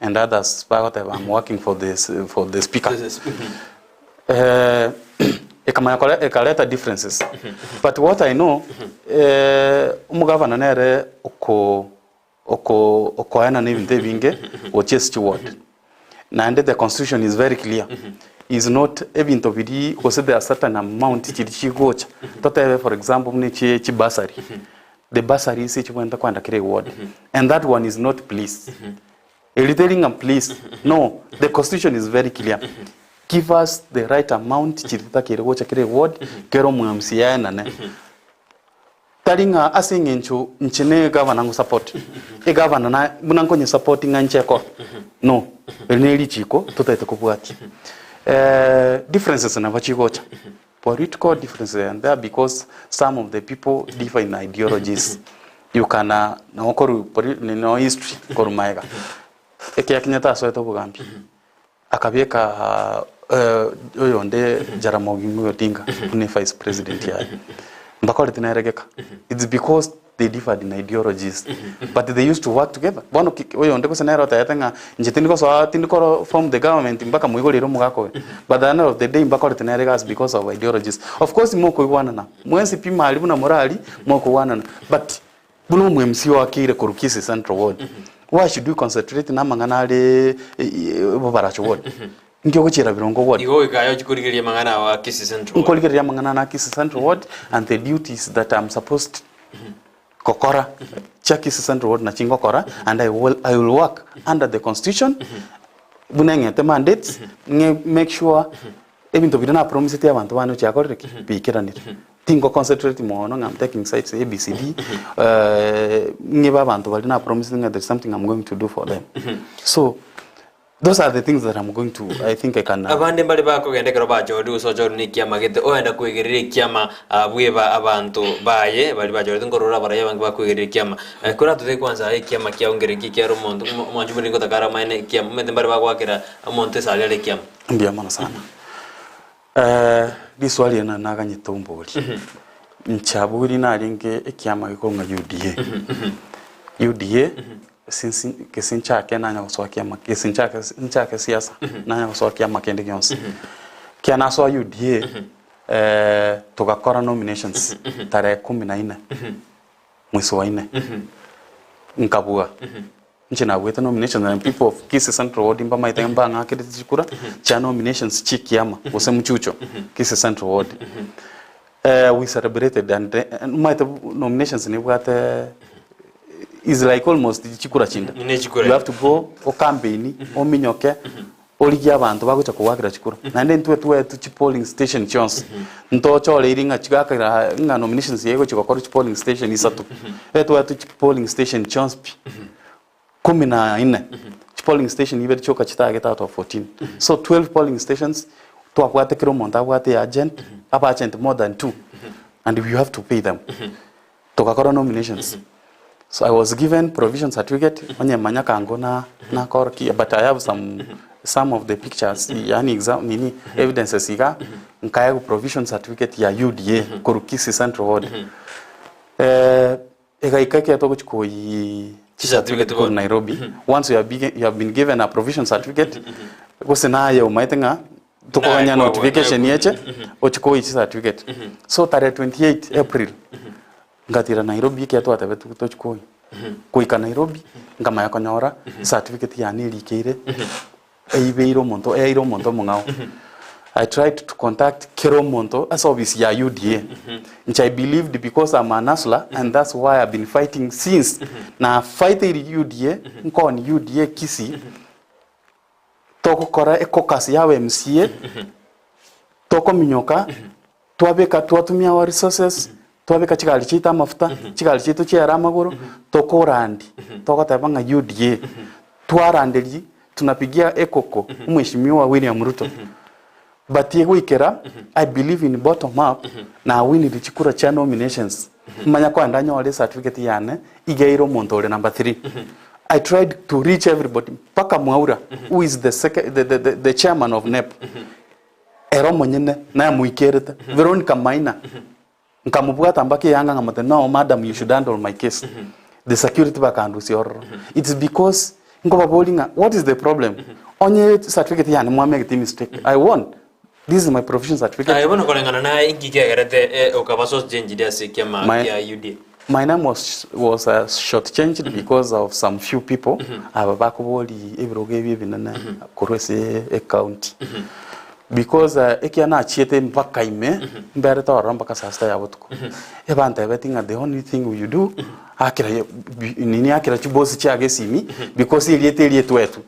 and others ba ota I'm working for the speaker ekaleta differences but what I know governor nere okoana na ibinte binge o chest word and the constitution is very clear is not ebinto bidi ko se there certain amount chirichi gocha tote for example ni chi basari the basari is chi kwenda kwanda kire word and that one is not please telling them please no the constitution is very clear give us the right amount chirita kire gocha kire word kero MCA na ne taringa asing enchu nchine governor ngo support e governor na munanko nyi supporting ancheko no eneli chiko tutaite kubwati differences na bachigocha political differences and there because some of the people differ in ideologies you can na okoru no history korumaega ekia kinyata so eto bugambi akabieka oyo nde Jaramogi Odinga ne vice president ya it's because they differed in ideologies but they used to work together bono oyo ndeko senero tayatenga njitindiko so tindiko from the government mpaka muigolero mugako but at the end of the day mpaka retenerega because of ideologies of course moko igwana na mwensi pima alibu na morali moko wana but buno mwemsi wakire ku Kisii Central Ward why should you concentrate na manganale bobaracho ward ngio gochira birongo ward igo ikayo chikurigiria mangana wa Kisii Central nkoligeria mangana na Kisii Central ward and the duties that I'm supposed kokora cha Kisii Central ward na chingokora and I will work under the constitution bunengete mandates make sure even to bidana promise te abantu bano chakore bikiranira tingo concentrate mono I'm taking sites ABCD ngiba abantu bali na promising that there's something I'm going to do for them so those are the things that I'm going to I think I can abande bali bako gendekero bajodi usojoro ni kiama gete oenda kwegerera kiama bweba abantu baye bali bajodi ngorora baraye bangi bakwegerera kiama kora tuze kwanza kiama kya ongereki kya rumondo mwanjumuri ngotakara maine kiama mende bali bakwakira amonte salale kiama ndia mana sana biswali na naganyita umbori nchaburi naringe ekiama gikonga UDA since kesinchake nanya guswakia kesinchake siasa nanya guswakia makende gyonse kiana so UDA tugakora nominations tarehe 14 mwezi wa 4 nkabua nchina bwete nominations and people of Kisii Central ward imba maitemba ngakete chikura cha nominations chikiama ose mchucho Kisii Central ward we celebrated and my nominations ni bwate is like almost chikura chinda you have to go o campaign o minyoke oligia abantu bagocha kuwakira chikura na then tuwe tu polling station chance nto chole iringa chigaka nga nominations yego chikokora polling station isatu tuwe tu polling station chance 14 polling station ibe choka chitageta out of 14 so 12 polling stations to akwate kiro monta akwate agent apa agent more than 2 and you have to pay them tokakora nominations so I was given provision certificate onye manyaka ango na korki but I have some of the pictures yani exam nini evidences iga nkaya provision certificate ya UDA koru Kisii Central ward ega ikake to kuchikoi certificate for Nairobi once you have been given a provision certificate gusena ya umaitenga tukoganya notification yeche ochikoi certificate so tare 28 April ngatira Nairobi ke atwate betu tochikoi kuika Nairobi ngama yakonyora certificate ya nili keire eibeiro monto mongao I tried to contact Kero Monto as obviously ya UDA which I believed because I'm an Asla and that's why I've been fighting since na fighting UDA nkoni UDA Kisii toko kora ekokasi yawe MCA toko minyoka twabeka twatumia wa resources twabeka chikali chita mafuta chikali chitu chera amaguru toko randi toko tabanga UDA twarandeli tunapigia ekoko mheshimiwa William Ruto but yegwikera I believe in bottom up na win the chikura cha nominations manya kwa ndanyo wale certificate yane igeiro montole number 3 I tried to reach everybody paka Mwaura who is the chairman of NEP ero monyene na muikerete Veronica Maina nkamubwata mbake yanga ngamate no madam you should handle my case the security bakandusi Orero it's because ngoba bolinga what is the problem onye certificate yani mwameke mistake I won this is my provision certificate I want to kolengana na ingigerete okabaso change dia sekema ya UDA my name was short changed because of some few people abakoboli ebroge binana korwese account because ekiana chiete mpaka ime mbere to ramba kasasta ya butuko ebanta betinga the only thing you do akira nini akira chibosi chage simi because iliete wetu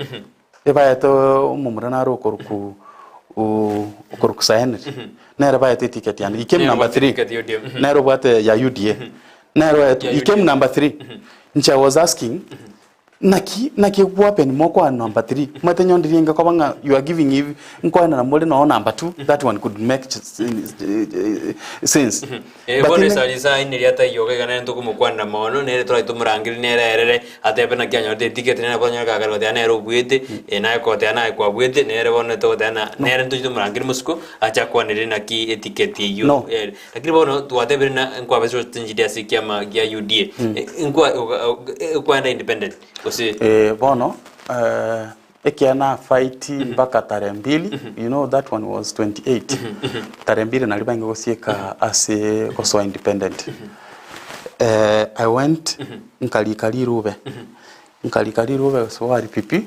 eba to mumurana ro korku korku saene na raba ete ticket yani ikem number 3 na ro bate ya UDA na ro ikem number 3 ncha was asking naki kuwapen moko number 3 matenyo ndiringa kwanga you are giving if nkwana na mole no number 2 that one could make sense but in salisa in riata yoga kana ndo kumukwana mono nere try to murangiri nere erere atepe na kyanyo de ticket nere bonya ka garo de nere bwete na ko te na kwa bwete nere bonne to de na nere ndo to murangiri musko acha kwa nere na ki etiquette yo lakini bono tu atepe na kwa beso tinjidi sikiama ya UDA kwa independent bono ekiana fight mpaka tarehe 2 you know that one was 28 tarehe 2 nalibange gosieka as a independent I went nkalikali rube so wari pipi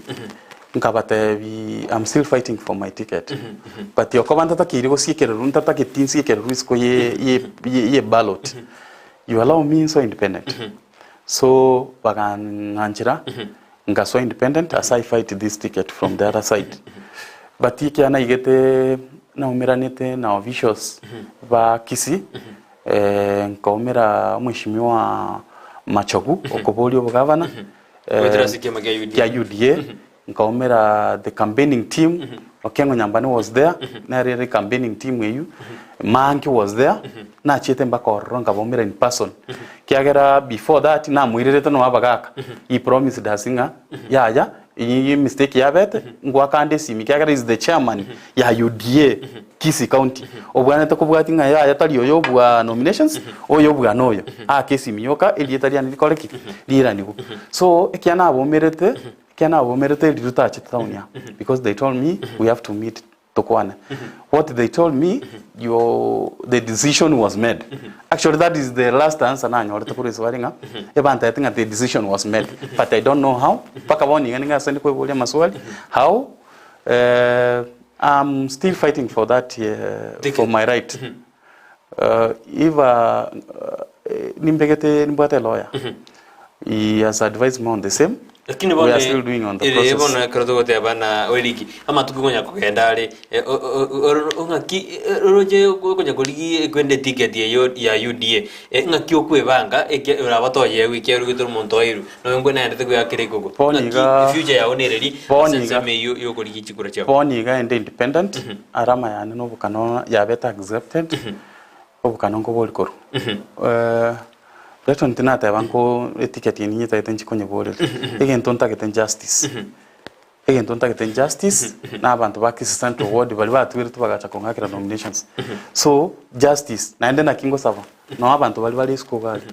nkabate I'm still fighting for my ticket but yokobanda takiri go sikereru ntata ketin sikereru isko ye ballot you allow me so independent so bagananchira nga so independent as I fight this ticket from the other side but ikiana igete na umiranite na officials ba Kisii nkaumira mheshimiwa Machogu okobolio governor ya UDA nkaumira the campaigning team Okengo Nyambani was there na really campaigning team yeyu Manki was there na chete mbaka oronga bomira in person kiagera before that na mwirire no abagaka he promised dasinga ya iyi mistake yabete ngwa kande simi kiagera is the chairman ya UDA Kisii County obwana takubwati nga ya tali oyo bwa nominations oyo bwa noyo kesi miyoka elietaria ni koleki lira nigo so ekiana abomerete liruta chitaunia because they told me we have to meet tokwana what they told me the decision was made actually that is the last answer na nyorete kuri swaringa ebanta I think the decision was made but I don't know how paka boni ngani ngasende ko bolia maswali how I'm still fighting for that for my right if nimbate lawyer he has advised me on the same lakini we are still doing on the process bona kroto gote abana weliki ama tukugonya kugenda ari ngaki roje gonya koligi kwende ticket ya UDA ngaki okwebanga urabatoye wiki rugitura muntu wairu no ngwe na ndete kuyakire gogo future ya onereri seme yo koligi chikura chao poniga ende independent arama yani no bukano ya beta accepted obukano ngo bolikoro Leto ntinata banko etiquette ni taiten chikonye bole. Egentonta keten justice. Egentonta keten justice na abantu bakisi Central Ward bali batwire tubagacha kongakira nominations. So justice na ende na kingo sava. No abantu bali iskogali.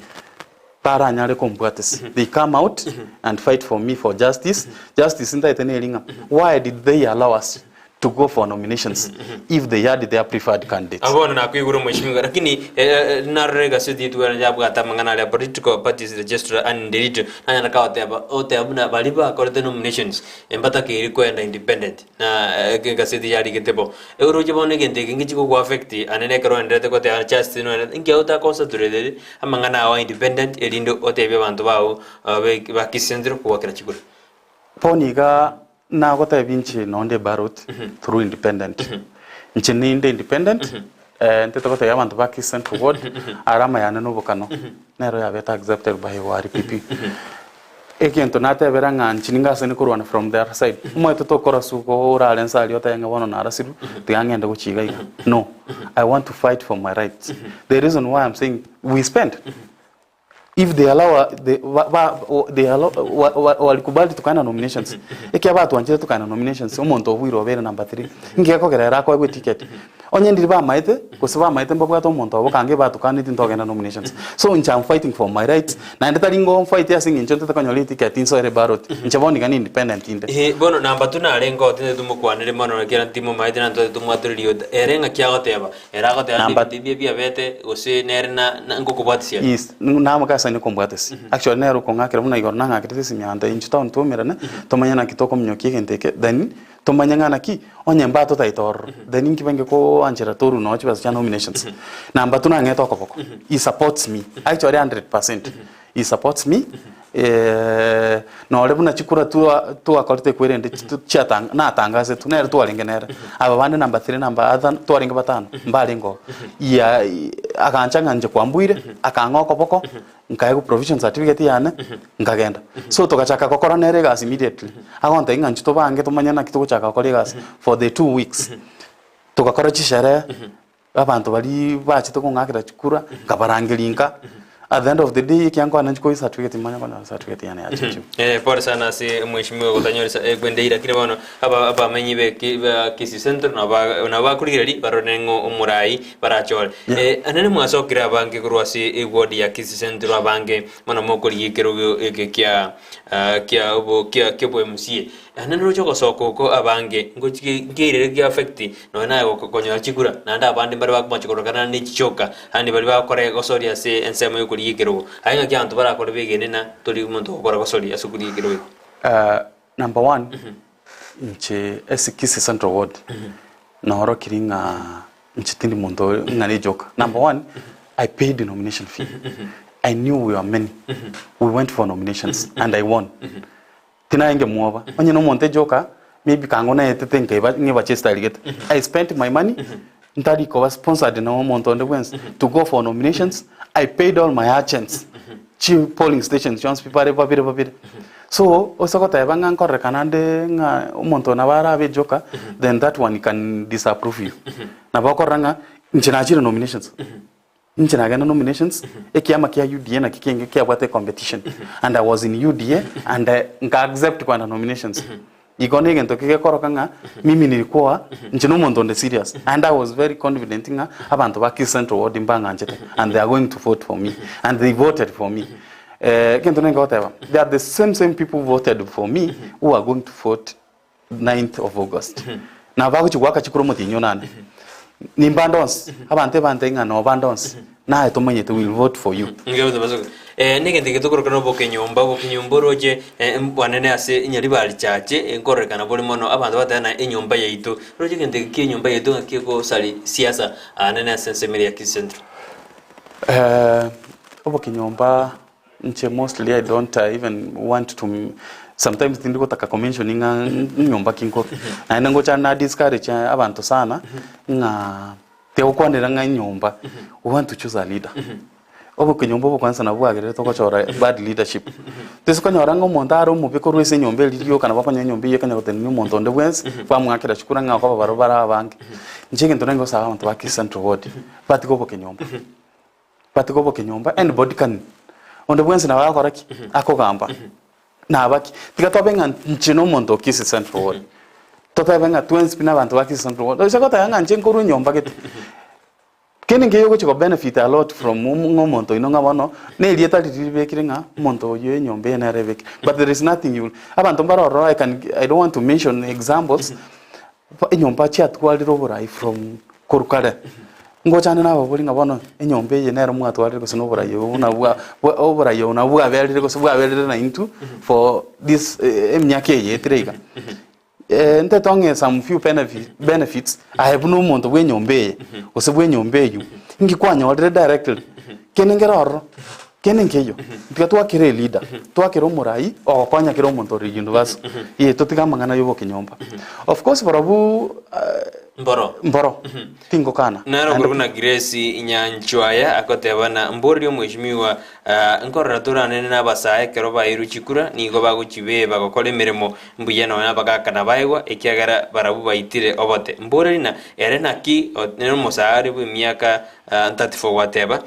Para nyale kompwates. They come out and fight for me for justice. Justice ntaiten elinga. Why did they allow us to go for nominations if they had their preferred candidates? Abona na kwiguru mheshimiwa lakini narega sidi tu anajabu atamangana ya political parties register and delete na nakawate abuna baliba korete nominations embata ke iri kwenda independent na gasidi yari getebo euroje bone gente ngichi ko affect anene kero ndete ko te justice no ngi auta concentrate amangana wa independent elindo otebe abantu bawo bakisendro ko wakira chikuru poniga na gota binchi nonde barot through independent nchini inde independent ntete gota yabantu baki Central Ward arama yana no bokano nero ya beta accepted by RPP ekento nate beranga nchini ngase ni kurwana from their side mo to kora suko ora lensa aliota yanga bono na rasiru tiangenda guchiga iga no I want to fight for my rights the reason why I'm saying we spend if they allow walikubali tukana nominations ekiaba tuanjire tukana nominations umuntu obwiro obere number 3 ngiyako gerera ko egwe ticket onye ndiriba maite kusiba maite mbabwato umuntu obokange batukana itintogena nominations so I'm fighting for my rights na ndetaringo fight ya singi nchonte takanyoli ticket inso ere barot nchaboni gani independent inde bono namba tunarengo tinde tumukwanire mono kera timo maite na tumwaturirio erenga kiagoteba eragoteba bibia bete ose nerna ngokubwatisia is namaka ni kombwates actually nero kongakira muna igorna ngakirite simyanda inchi town tumirana tomanya na kitoko mnyoki genteke then tomanya ngana ki onye mbato taitor then nkibenge ko anjera toru no chiba cha nominations namba tuna ngeto kopoko he supports me actually 100% he supports me no lebuna chikura tu akorite kwerende chatanga na tangaze tunere tu alengenera aba bande number 3 number other tu alenga batano mbalengo ya akanchanga nje kwambuire akangoko poko nkaego provision certificate yana ngagenda so tokachaka kokora nere gas immediately akonta inga nchito bange tomanya na kitoko chaka kokora gas for the 2 weeks tokakora chishare abantu bali bachito kongakira chikura kabarangilinka at the end of the day kiango anachukua certificate manya bana certificate yana ya chichu por sana si mheshimiwa gotanyori gwendeira kile bano aba menyibe Kisii Center na ba kurigirari baronengo umurai barachol anene mwasokira abange kurwasi ward ya Kisii Center abange mana mokori kero kia obo kia kebo MCA anene rocho kosoko ko abange ngirere ki affect no na konyo chikura na nda abande bari bakumachikoro kana ni chichoka andi bari bakore gosoria se ensema yikero ainga kyantu barakora begene na toli umuntu okora gosoria asukuri kero number 1 nche Kisii Central Ward na horo kiringa nchitindi mondo ngani joka. Number one, I paid the nomination fee. I knew we were many. We went for nominations and I won. Tina inge muova. Onye no monte joka, maybe kangona yetete ngeba chesta ligeta. I spent my money. Ntadi ko was sponsored na monto on the wins to go for nominations. I paid all my agents. Chief polling stations, John's people. So, osakota yabanga nkore kanande nga monto na bara be joka, then that one can disapprove you. Na bakoranga nchina nominations. Nchina gana nominations, ekiyama kia UDA na kikenge kia wate competition. And I was in UDA and nka accept kwa na nominations. Ikone ngento kike korokanga mimi nilikuwa nchino monto on the serious. And I was very confident nga abantu ba Kisii Central Ward mbanga nchete and they are going to vote for me and they voted for me. They are the same people who voted for me who are going to vote 9th of August. Na bago chikuwaka chikuromoti nyonane. Ni bandons, abante nga no bandons. Na etomanye to will vote for you. Ngebe bazo. Nigende kitokoro kana bokenyomba roje wanene ase nyari bali chache enkore kana boli mono abantu batana enyomba yaitu. Roje ngende kinyomba yaitu ngakiko sali siasa anene ase Mca Kisii Central. Obokenyomba nche mostly I don't even want to sometimes ndiko taka mentioning nyomba kinko na ngo chana discourage abantu sana nga teo kwandira nga nyomba we want to choose a leader obo kenyomba bo kwanza nabwagere to kochora bad leadership tesuko nyoranga omontaro mubiko rwese nyomba liriyo kana bakonya nyomba ye kanya gotenyo montonde wens kwa mwakira chukura nga kwa barabara abange njenge ntonengo sawa abantu ba Kisii Central Ward batiko bo kenyomba anybody can onde bwenzi na wakoraki akogamba na abaki tikatobenga nchino mondo Kisii Central Ward totabenga twins pina abantu ba Kisii Central Ward osakota yanga nchenkuru nyomba ketu keninge yogo chiko benefit a lot from monto inonga bono ne lieta litibekire nga monto yo nyombe na rebek but there is nothing you abantu baroro I don't want to mention examples nyomba chat kwaliro borai from korukare ngochana na babuli ngabono enyombe ye nero mwatwalire kusino burayo na bwa belire kusubwa belire na into for this emnyake ye trega nte tonge some few benefits I have no monto we nyombe kusubwe nyombe yu ngikwanya already directly kenengeroro kenengeyo tikatwa kire leader twakiro murai okonya kiro monto universe ye totikamangana yobo kinyomba of course barabu mboro tingo kana naro kuruna Grace Nyanchwaya akotebana mborio mweshimiwa nkorora turane na basaye kero bairu chikura nigo baguchibe bagokole mirimo mbuyeno na bagakana baigwa ekiagara barabu baitire obote mborina erena ki nero mosari bu miaka 34 wateba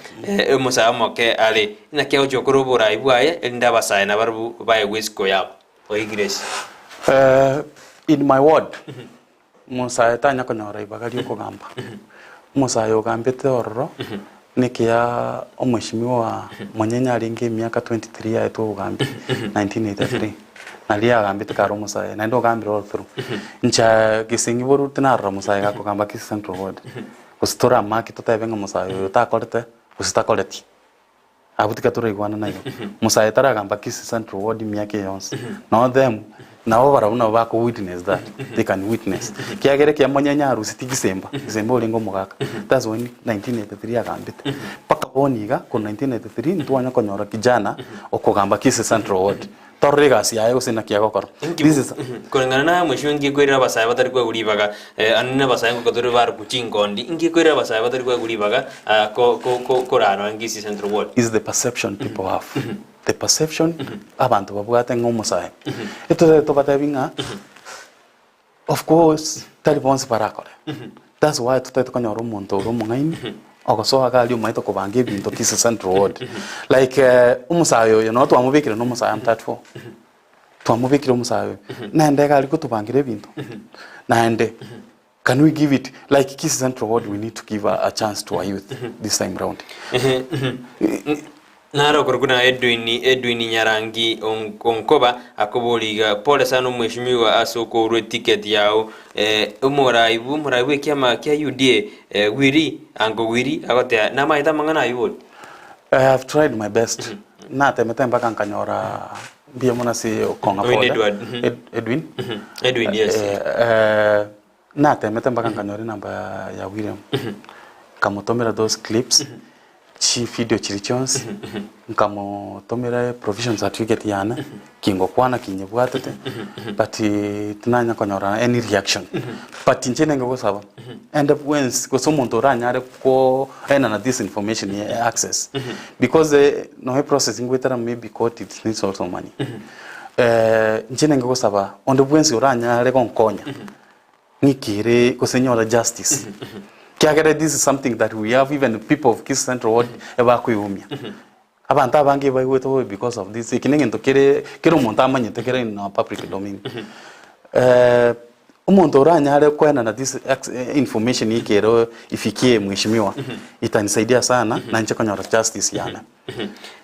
mosara moke ale na kyo chokoro borai bwaye enda basaye na barabu baigwesko yabo oi Grace in my word Musa etanya konyora ibagali okugamba Musa yogambete Orero nikia omweshimiwa mwenyenya alinge miaka 23 ya eto ugambi 1983 nalia agambete karo Musa na ndo gambiro all through ncha gisingi boru tinara Musa gakugamba Kisii Central Ward kustora maki totabenga Musa yo takorete kusitakoreti abutika tureigwana nayo Musa etara agamba Kisii Central Ward miaka yonse no them now barabuna bako witness that they can witness kiagere kia monyanya harusi tigisemba olingo mugaka that's when 1983 agambite paka boniga ko 1983 ntwanya konyora kijana okugamba Kisii Central Ward torrega sia ayo sina kia gokoro this is kolengana na mwishwe ngikwira basaye batari kwa gulibaga anene basaye ngo katore bar kuchingondi ngikwira basaye batari kwa gulibaga ko rano Kisii Central Ward is the perception people have the perception abantu babwate ngomusaye ito to batabinga of course talibons parakore that's why to kanyoro monto romungaini ogoso agali umaito kubange binto Kisii Central Ward like umusayo you know twamubikire no musayo am34 twamubikire umusayo nande gali kutubangire binto nande can we give it like Kisii Central Ward we need to give a chance to our youth this time round naro kurukuna Edwin Nyarangi onkoba akoboliga pole sana mweshimiwa asoko ro ticket yao umuraibu kiama kia UDA wiri agote na maita mangana yibol I have tried my best na temeta mpaka nkanyora bia mona si konga pole Edwin. Edwin, yes. Na temete mpaka nkanyori namba ya William. Kamutomera those clips. Chi video chirichons. Nkamutomera provision certificate yana. Kingo kwana kinyebwatete. But tinanya konyora any reaction. But nchene ngego saba. End up wins ko somuntu oranyare ko na this information access. Because no processing wetara maybe court it needs also money. Nchene ngego saba on the wins oranyare konkonya. Nikire ko senyora justice. Kiagere this is something that we have even people of Kisii Central Ward evacuumia. Abantu abange bayiweto because of this ikinenge kere umuntu amanyete kere in public domain. Umuntu oranyare kwena na this information ikero ifikie mheshimiwa itanisaidia sana na nje konyora justice yana.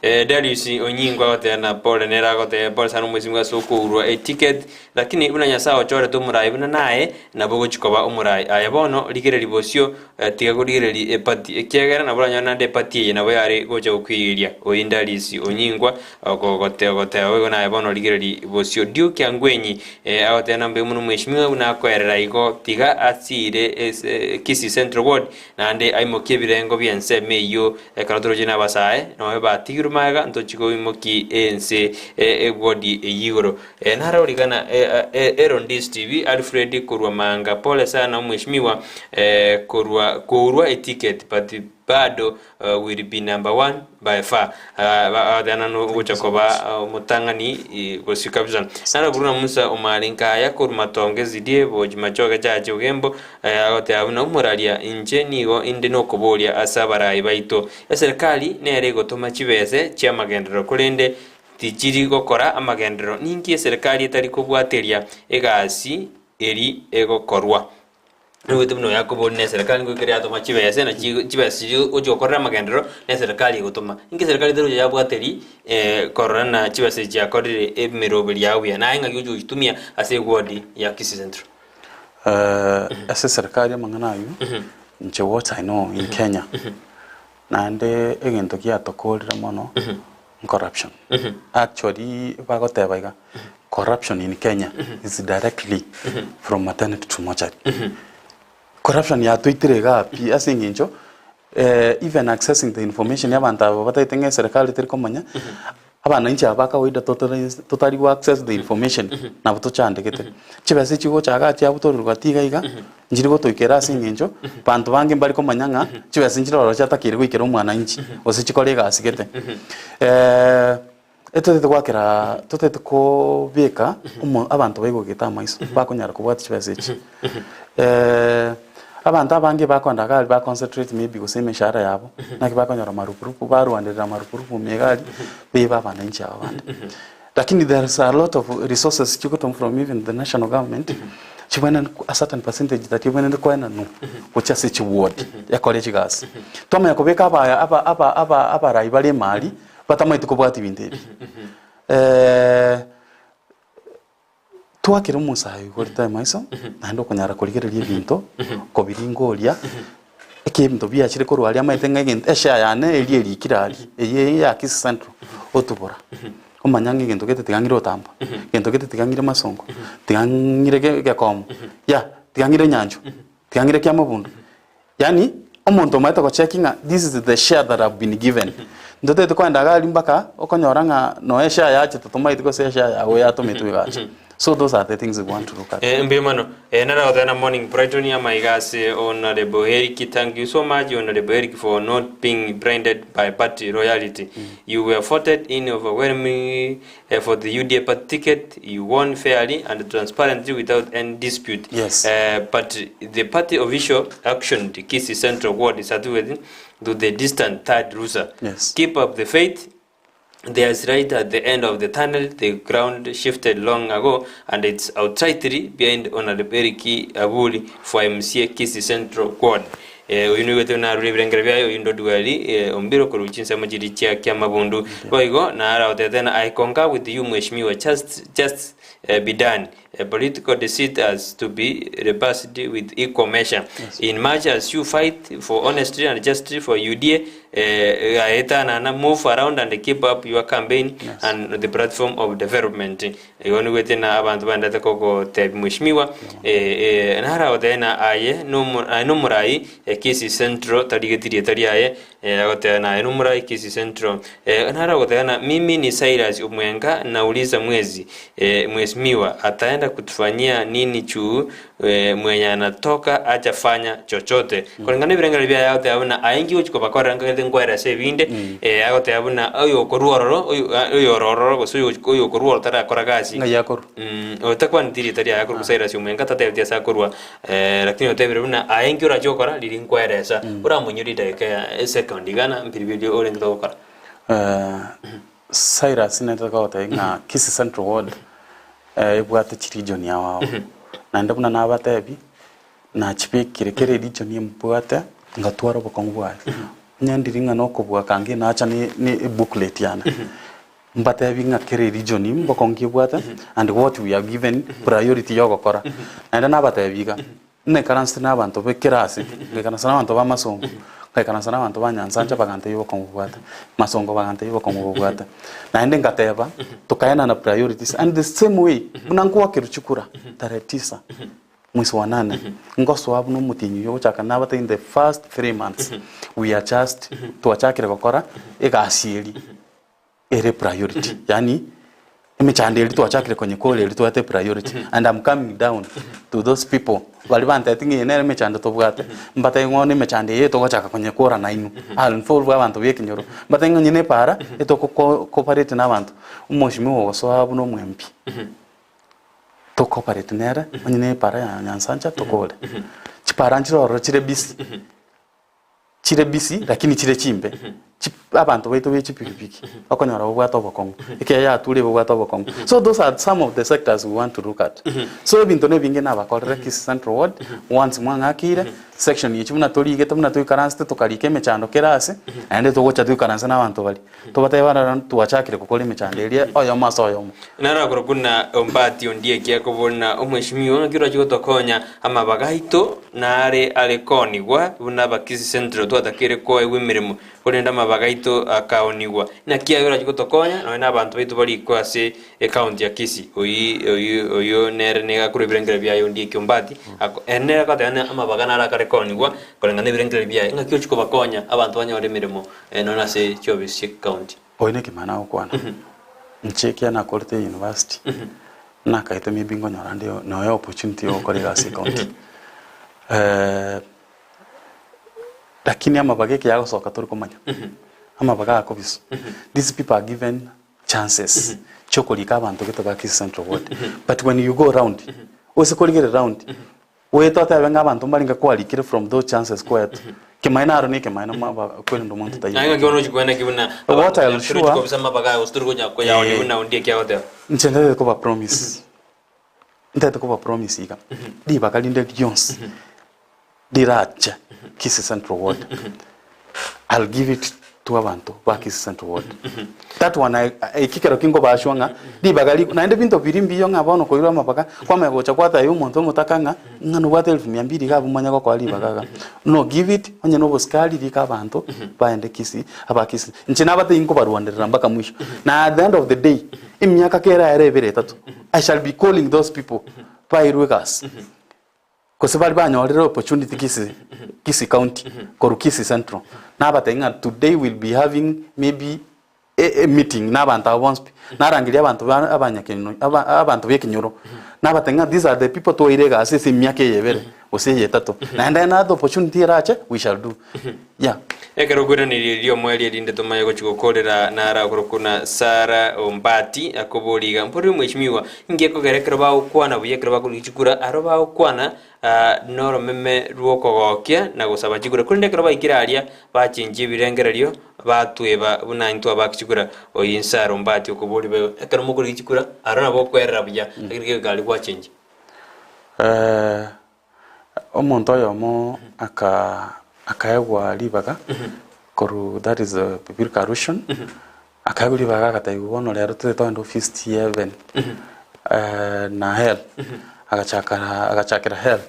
Darius onyingwa gote na pole nera gote pole sana mheshimiwa soko urwa ticket lakini unanya sawa chore to murai buna nae na bogo chikoba umurai ayabono ligere libosio tigagurire li epati kiagera na bulanya na de pati na bayari goja ukwiria oyindarius onyingwa gote wego na ayabono ligere libosio dio kyangwenyi agote na mbe munu mheshimiwa una kwerera igo tiga asire Kisii Central Ward na ande aimokie birengo byense meyo kanotoroje na basae no ba tigirumaga ntochiko imoki ense egodi eyigoro nara urigana Aaron Ndizi TV Alfred kurwa manga pole sana mheshimiwa kurwa ticket but bado will be number 1 by far adana no gochakoba mutangani gosikabizana nara kuruna musa umalinka ya kurma tongezi die bojimachoga chache ugembo agote abuna umuralia injenigo inde no kobolia asabara ibaito serikali nere gotoma chibese cha magendero kulende tichiri gokora amagendero ninki serikali itari kubwateria egasi eri egokorwa Nuwe tumuno yakobo ne serikali ngukere atoma chibese na chibese ujo korra magendero ne serikali gutuma inge serikali dero ya bwateri korana chibese cha korire emirobeli yawe na inga yujo itumia ase ward ya Kisii Central ase serikali mangana yu nche what I know in Kenya nande egento kia tokolira mono corruption actually bagotebaiga corruption in Kenya is directly from maternity to mortuary. Corruption ya tuitirega pi asingincho even accessing the information yabanta bataitenge serikali terikomanya abana incha baka wida totally access the information na butochandekete chibase chigo chaga cha butorurwa tigaiga njiri botoikera asingincho bantu bange bari komanyanga chibase njiro ro chatakire gwikera umwana inchi ose chikorega asigete etete gwakera totete ko beka abantu bayigo geta maiso bakonyara kubwata chibase chi abantu abange bakonda gali ba concentrate maybe kuseme shara yabo nakibakonyora marupurupu barwanderera marupurupu megali beba bana inchi abandi lakini there is a lot of resources chikotom from even the national government chibana a certain percentage that even the kwena no which is each ward ya college gas toma yakobeka aba raibale mali batamaite kubwati binderi twakira umusayo gorita maiso nando kunyara kurigereria binto ko biringoria ekebinto biachire korwaria maitenga egent esha yane eri kirari eye ya Kisii Central otubora omanyange gento gete tigangire otamba gento gete tigangire masongo tigangire gekomo ya tigangire nyanjo tigangire kya mabundu yani omuntu maita ko checking this is the share that have been given ndote kwenda gali mbaka okonyoranga no esha yache totomaite ko esha yawe yatometu gacha. So those are the things we want to look at. Mbimano, nara odana morning Brighton ya maigase Honorable Eric, thank you so much Honorable Eric for not being branded by party royalty. You were voted in overwhelmingly for the UDA party ticket. You won fairly and transparently without any dispute. Yes. But the party official actioned Kisii Central Ward is to the distant third loser. Yes. Keep up the faith. There's right at the end of the tunnel, the ground shifted long ago, and it's outrightly behind Honorable Eric Aburi for Mca Kisii Central Ward. Uyunuwete na ribrengrevya yundo duali ombiro kuruchinsa majiri chia kia mabundu. Boigo na ara otete na I concur with you mheshimiwa just be done. Political deceit has to be reversed with equal measure. Yes. In much as you fight for honesty and justice for UDA, move around and keep up your campaign. Yes. And the platform of development. Yoni wetena abantu bandata koko te mheshimiwa nara otena aye numurai Kisii Central tadigetirie tariaye otena numurai Kisii Central nara otena mimi ni Cyrus Umwenga nauliza mheshimiwa ataenda kutufanyia nini juu mwenye anatoka hajafanya chochote kulingana birengera bya yote abuna aingi uchiko bakora ngade ngwera sevinde agote abuna oyo koruororo oyo ororo gosuyo oyo koruororo tara koragasi ngayakor otakwa ndiri tari yakor Cyrus Umwenga tatetia sakorwa lakini otebere buna aingi urachokora liri ngweresa uramunyuri ndeke second gana mpiribiri ore ndokora Cyrus netaka otenga Kisii Central Ward ebwate region yawo na ndabuna nabatebi na chipikire kere region yembwate ngatwara bokongwa nyandiringa no kubwa kange na acha ni booklet yana mbatebi ngakere region imbokongi bwate and what we are given priority yogo kora na nabatebi ga ne karansi nabantu bekirasi ngekana sana abantu bamasongo ngekana sana abantu banyansanja bagante yobokongo bwate masongo bagante yobokongo bwate na ende ngateba tukaena na priorities and the same way munankuwa kiruchukura tarehe 9 mwezi wa 8 ngoso wabu no mutinyu yo chaka nabata in the first 3 months we are just tuachakire gokora egasieri ere priority yani imechandeli tuachakire kwenye kole ili tuate priority and I'm coming down to those people balibanta tingi ene mechanda tobwate mbata ngone mechande yeto gochaka kwenye kora na inu al for abantu bekinyoro mbata ngone para etoko cooperate na abantu umushimiwo goso wabu no mwempi to cooperate nere nyine para ya nyansanja tokole chiparanjiro oro chire bisi lakini chire chimbe abantu baito bechi pikipiki akonyara obwato bokongo ya tule obwato bokongo so those are some of the sectors we want to look at so bintu ne binge nabakorera Kisii Central Ward once mwangakire section yichi muna tolige tumuna tuikaranste tukalike mechando kerase ande togocha tuikaranse nabantu bali tobatebana tuachakire kokole mechando elie oyo maso oyo nara kurukuna ombati ondie kyakobona omweshimiwa ngiro chigotokonya amabagaito nare alekonigwa buna Kisii Central twatakire ko ewimirimo kolenda mabagaito akaonigwa na kiagora chigotokonya no na abantu baitu bali kwase account ya Kisii oyo nere nega kurebirengera bya yondie kyombati enera katana amabagana ara karekonigwa kolengana birengera bya ngakyo chikobakonya abantu banyore mirimo nona se chobisi county oine kimana okwana nchekia na Korte University na kaite mibingo nyorande no opportunity yo kolega se county lakini amabageke yago soka turi kumanya amabaga akobis these people are given chances chokolika abantu getoka Kisii Central Ward but when you go around osekoligere around we thought abenga abantu mbalinga kwalikire from those chances kwet kimaina aroni kimaina maba kweli ndo muntu tayi anga kibono chikwenda kibuna what I'll sure ko bisa mabaga osturu nya ko yaoni una undie kya hotel nchende ko ba promise ndete ko ba promise ika di bakalinde Jones diracha Kisii Central Ward I'll give it to abantu ba Kisii Central Ward that one ikikero kingo bashwanga di bagali na ende binto birimbi yo ngabono ko iro mapaka kwa megocha kwata yo muntu mutakanga ngano bwa 1200 ga bumanya ko ali bagaga no give it onye no boskali di ka abantu ba ende Kisii aba Kisii nchina bate ingo barwanderera mpaka mwisho na at the end of the day imyaka kera yarebere tatu I shall be calling those people by Rugas kosebali banyorera opportunity Kisii County koru Kisii Central nabatenga today will be having maybe a meeting nabantu abonspe narangiria abantu abanyakeno abantu bekinyoro nabatenga these are the people to irega asese myake yebere oseye tato na another opportunity rache we shall do yeah ekero gura ni rio mweli rinde tumaye go chikokorera nara kurukuna Sara Ombati akoboliga mpori mweshimiwa ngiye kogerekera bawo kwana buyekera bakulichikura aroba kwana noro meme ruoko gokia na gusaba chikura kurindekera baikiraria bachinje birengererio batweba bunantu abakichikura oyinsara Ombati okoboli be ekero mukuri chikura arona bokwerera buya akirike gali kwa chinje omuntu oyomo akayagwa libaga koru that is a biblical allusion akayagwa libaga katayibono lero to the office 7 na hell agachakira hell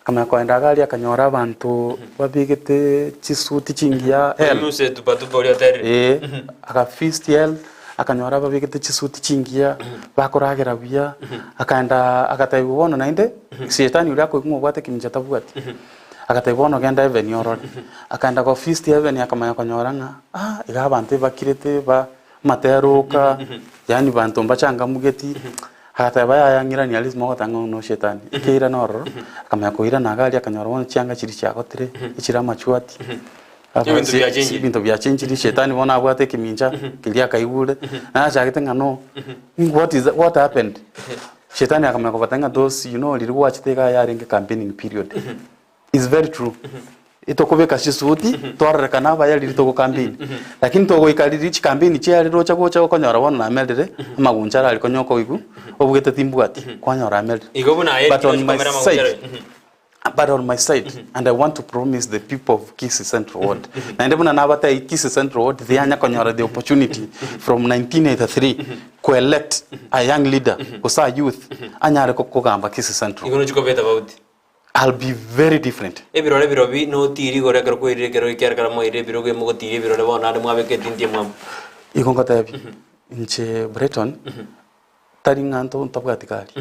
kama kwenda gari akanyora abantu babigite chisuti chingia hell nuse tupatupa uri atari akafist hell akanyora babigite chisuti chingia bakoragira bia akaenda akataibona nainde shetani uri akwe kumubwate kiminja tabuati akataibona genda heaven yorore akaenda ko fist heaven akamanya kanyoranga iga abantu bakirete ba materuka yani bantu mbachanga mugeti hata baya yangira ni alismo gotanga no shetani ikira noro akamya koira nagali akanyora wona cyanga kiri cyagotire ikira machuati bintu bya chinjiri shetani bona abwate kiminja kilia kaibule na chagite ngano what happened shetani akamya kobatanga those liri watch tega yaringe campaigning period is very true itokobeka chisuti twarrekana baya liri toko campaign lakini togo ikaliri chi campaign chia liro chago konyora wona na meldere magunjara aliko nyoko igu obugete timbuati kwanyora meld but on my side and I want to promise the people of Kisii Central Ward na ndebuna nabata Kisii Central Ward they anya konyora the opportunity from 1983 to elect a young leader kusa youth anyare kokogamba Kisii Central igono chikobeta about I'll be very different. Ebirore birobi no tiri gore karo koire kero ikyar kara mo ire biroge mo tiri birore bona ade mwabe ketintie mwam. Ikongo tabi. Nche Breton. Tari nganto ntobwati kali.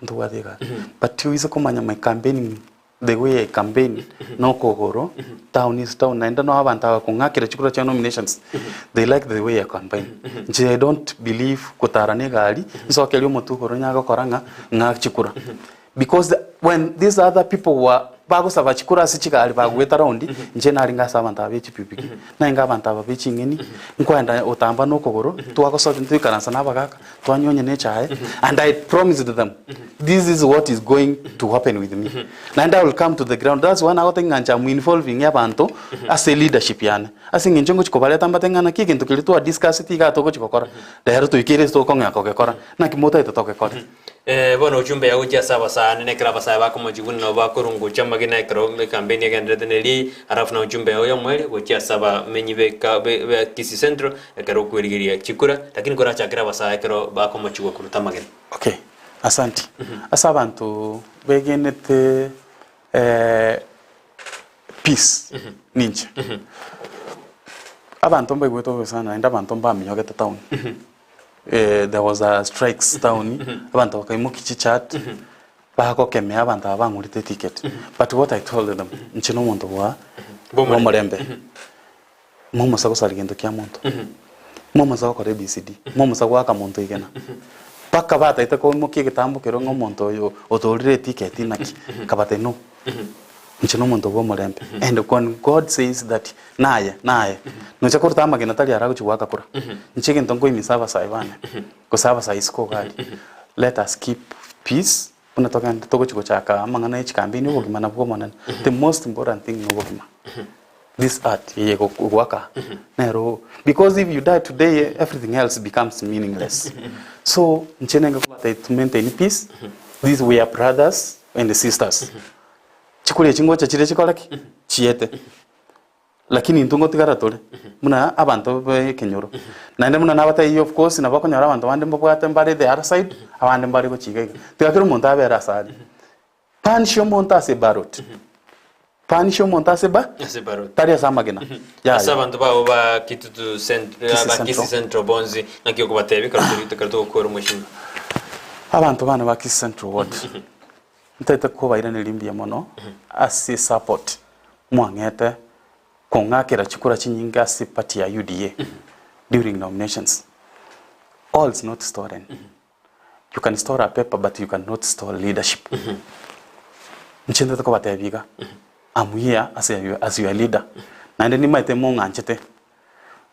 Ntobwati kali. But you is komanya my campaigning the way I campaign no kogoro town is town naenda no abanta kungakira chikura cha nominations. They like the way I campaign. Nche I don't believe kutarane gali nso kelyo mutukoro nyaga koranga ngachikura. Because when these other people were bago savachikura sichikali bagweta round nje naringa sabanta abechi pipiki na inga abanta abechi ngeni nkwenda otamba no kogoro twako so ntikaransa nabagaka twanyonye ne chae and I promised them this is what is going to happen with me and I will come to the ground. That's one out nganja I'm involving yabanto as a leadership yani asinge njongo chikobale tambatengana kikintu kilitwa discuss tiga toko chikokora dero to ikire sto konga kokekora na kimota itotokekora Bueno ujumbe ya uja saba sana nekra basa bako mojibuni na bako rungu chama gina ekro campaign ya neli arafu na ujumbe ya mwele uja saba menyibe ka Kisii Central ekro kuirigiria chikura lakini kora chakira basa ekro bako mochigwa kurutama gina. Okay, asante. Asabantu begenete peace ninja. Abantu mbegweto sana enda abantu mbamyogeta town. There was a strikes town abantu bakaimukichi chat bako kemea abantu abangurite ticket but what I told them nchino muntu wa bomorembe momo sako sarigendo kya muntu momo sako kore BCD momo sako aka muntu igena paka bata itako mukie gitambo kero ngomuntu yo otorire ticket naki kabate no nchino muntu bomorembe and when God says that naye nocha kurta magena tali arago chiwaka kura nchike ntongo imisaba saibane kusaba saisko gali let us keep peace unatoka ntoko chiko chaka mangana each campaign uko kimana bwo the most important thing uko kima this art yego waka nero because if you die today everything else becomes meaningless so nchenenga kubata to maintain peace these we are brothers and sisters chikule chingo cha chire chikolaki chiete lakini ntungo tigaratore muna abantu be kenyoro nande muna nabata iyo of course nabakonyora abantu bande mbobwate mbare the other side abande mbare ko chigega tigakiro muntu abera sadi panisho monta se barot panisho monta se barot tari samagena ya abantu ba kitutu Kisii Central bonzi nakyo kubatebi karto ko mushinga abantu bana ba Kisii Central Ward ntete ko baira nilimbia mono asi support mwangete kongakira chikura chinyinga si party ya UDA during nominations all is not stolen you can store a paper but you cannot store leadership nchende ko batebiga I'm here as your leader na ndeni maite monga nchete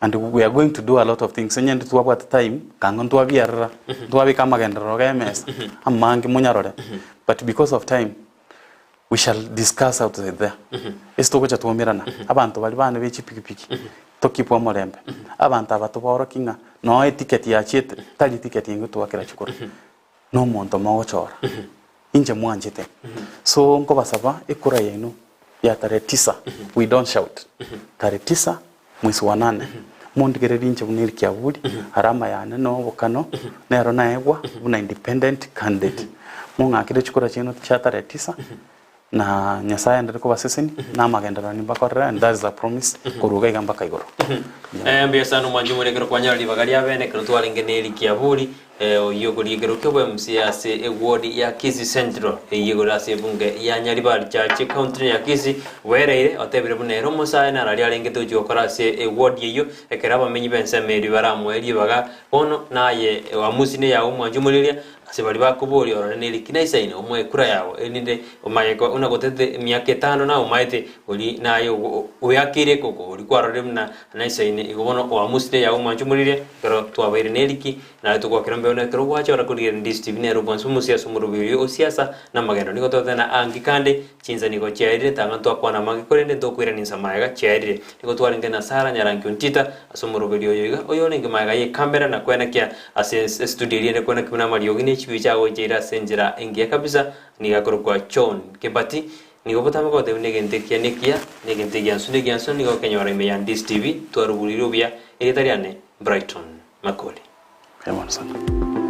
and we are going to do a lot of things nyende tu at time kango tu abiarra tu abika magendero ga MS amangi munyarore but because of time we shall discuss outside there esto ko chatuomirana abantu bali bana bechi pikipiki tokipwa morembe abantu abatoboro kinga no ticket ya chete tali ticket ingo tu akira chukura no monto maochora inje mwanjete so nko basaba ikura yenu ya tarehe 9 we don't shout tarehe 9 mwezi wa 8 mondigereri nche buniri kia Aburi arama yane no bokano nero naegwa buna independent candidate mungakire chikora chino cha tarehe 9 na Nyasaye ndari kubaseseni na magendera ni bakorera, and that is a promise kuruga igamba kaigoro. Mbia sana mwanju murekero kwa nyari bagari abene kero twalengeneri kia Aburi oyogorigero kebwe Mca ward ya Kisii Central yegora se bunge ya Nyaribari cha county ya Kisii wereire otebire bunero musaye na rali alengete ujokora se ward yeyo ekera bamenyi bense meri baramweri baga bono naye wamusine ya mwanju mureria asibali bakubori oraneli kinaisaine omwe kura yawo eninde omayeko unagotete miaka 5 na umaite uli nayo uyakire koko uli kwaroremna naisaine igobono wamusine ya mwanju mureria pero twabaire neliki na tukwa mbona kero wacha orakurira Ndizi TV nero bonso musiasa murubiri o siasa na magendo niko totena angikande chinza niko chairire tanga twakwana magikorende ndokwira ninsa maega chairire niko twarinde na sara nyarangi untita asomurubiri oyoga oyonenge maega ye kamera na kwena kia ase studio ile kwena kimna mali yogine chibi chago jira senjira engia kabisa nigakoro kwa John Kebati niko botama ko tebne gentekia negentekia sunde niko kenyora me Ndizi TV twarubiri bia ile tariane Brighton Makoli. Sana.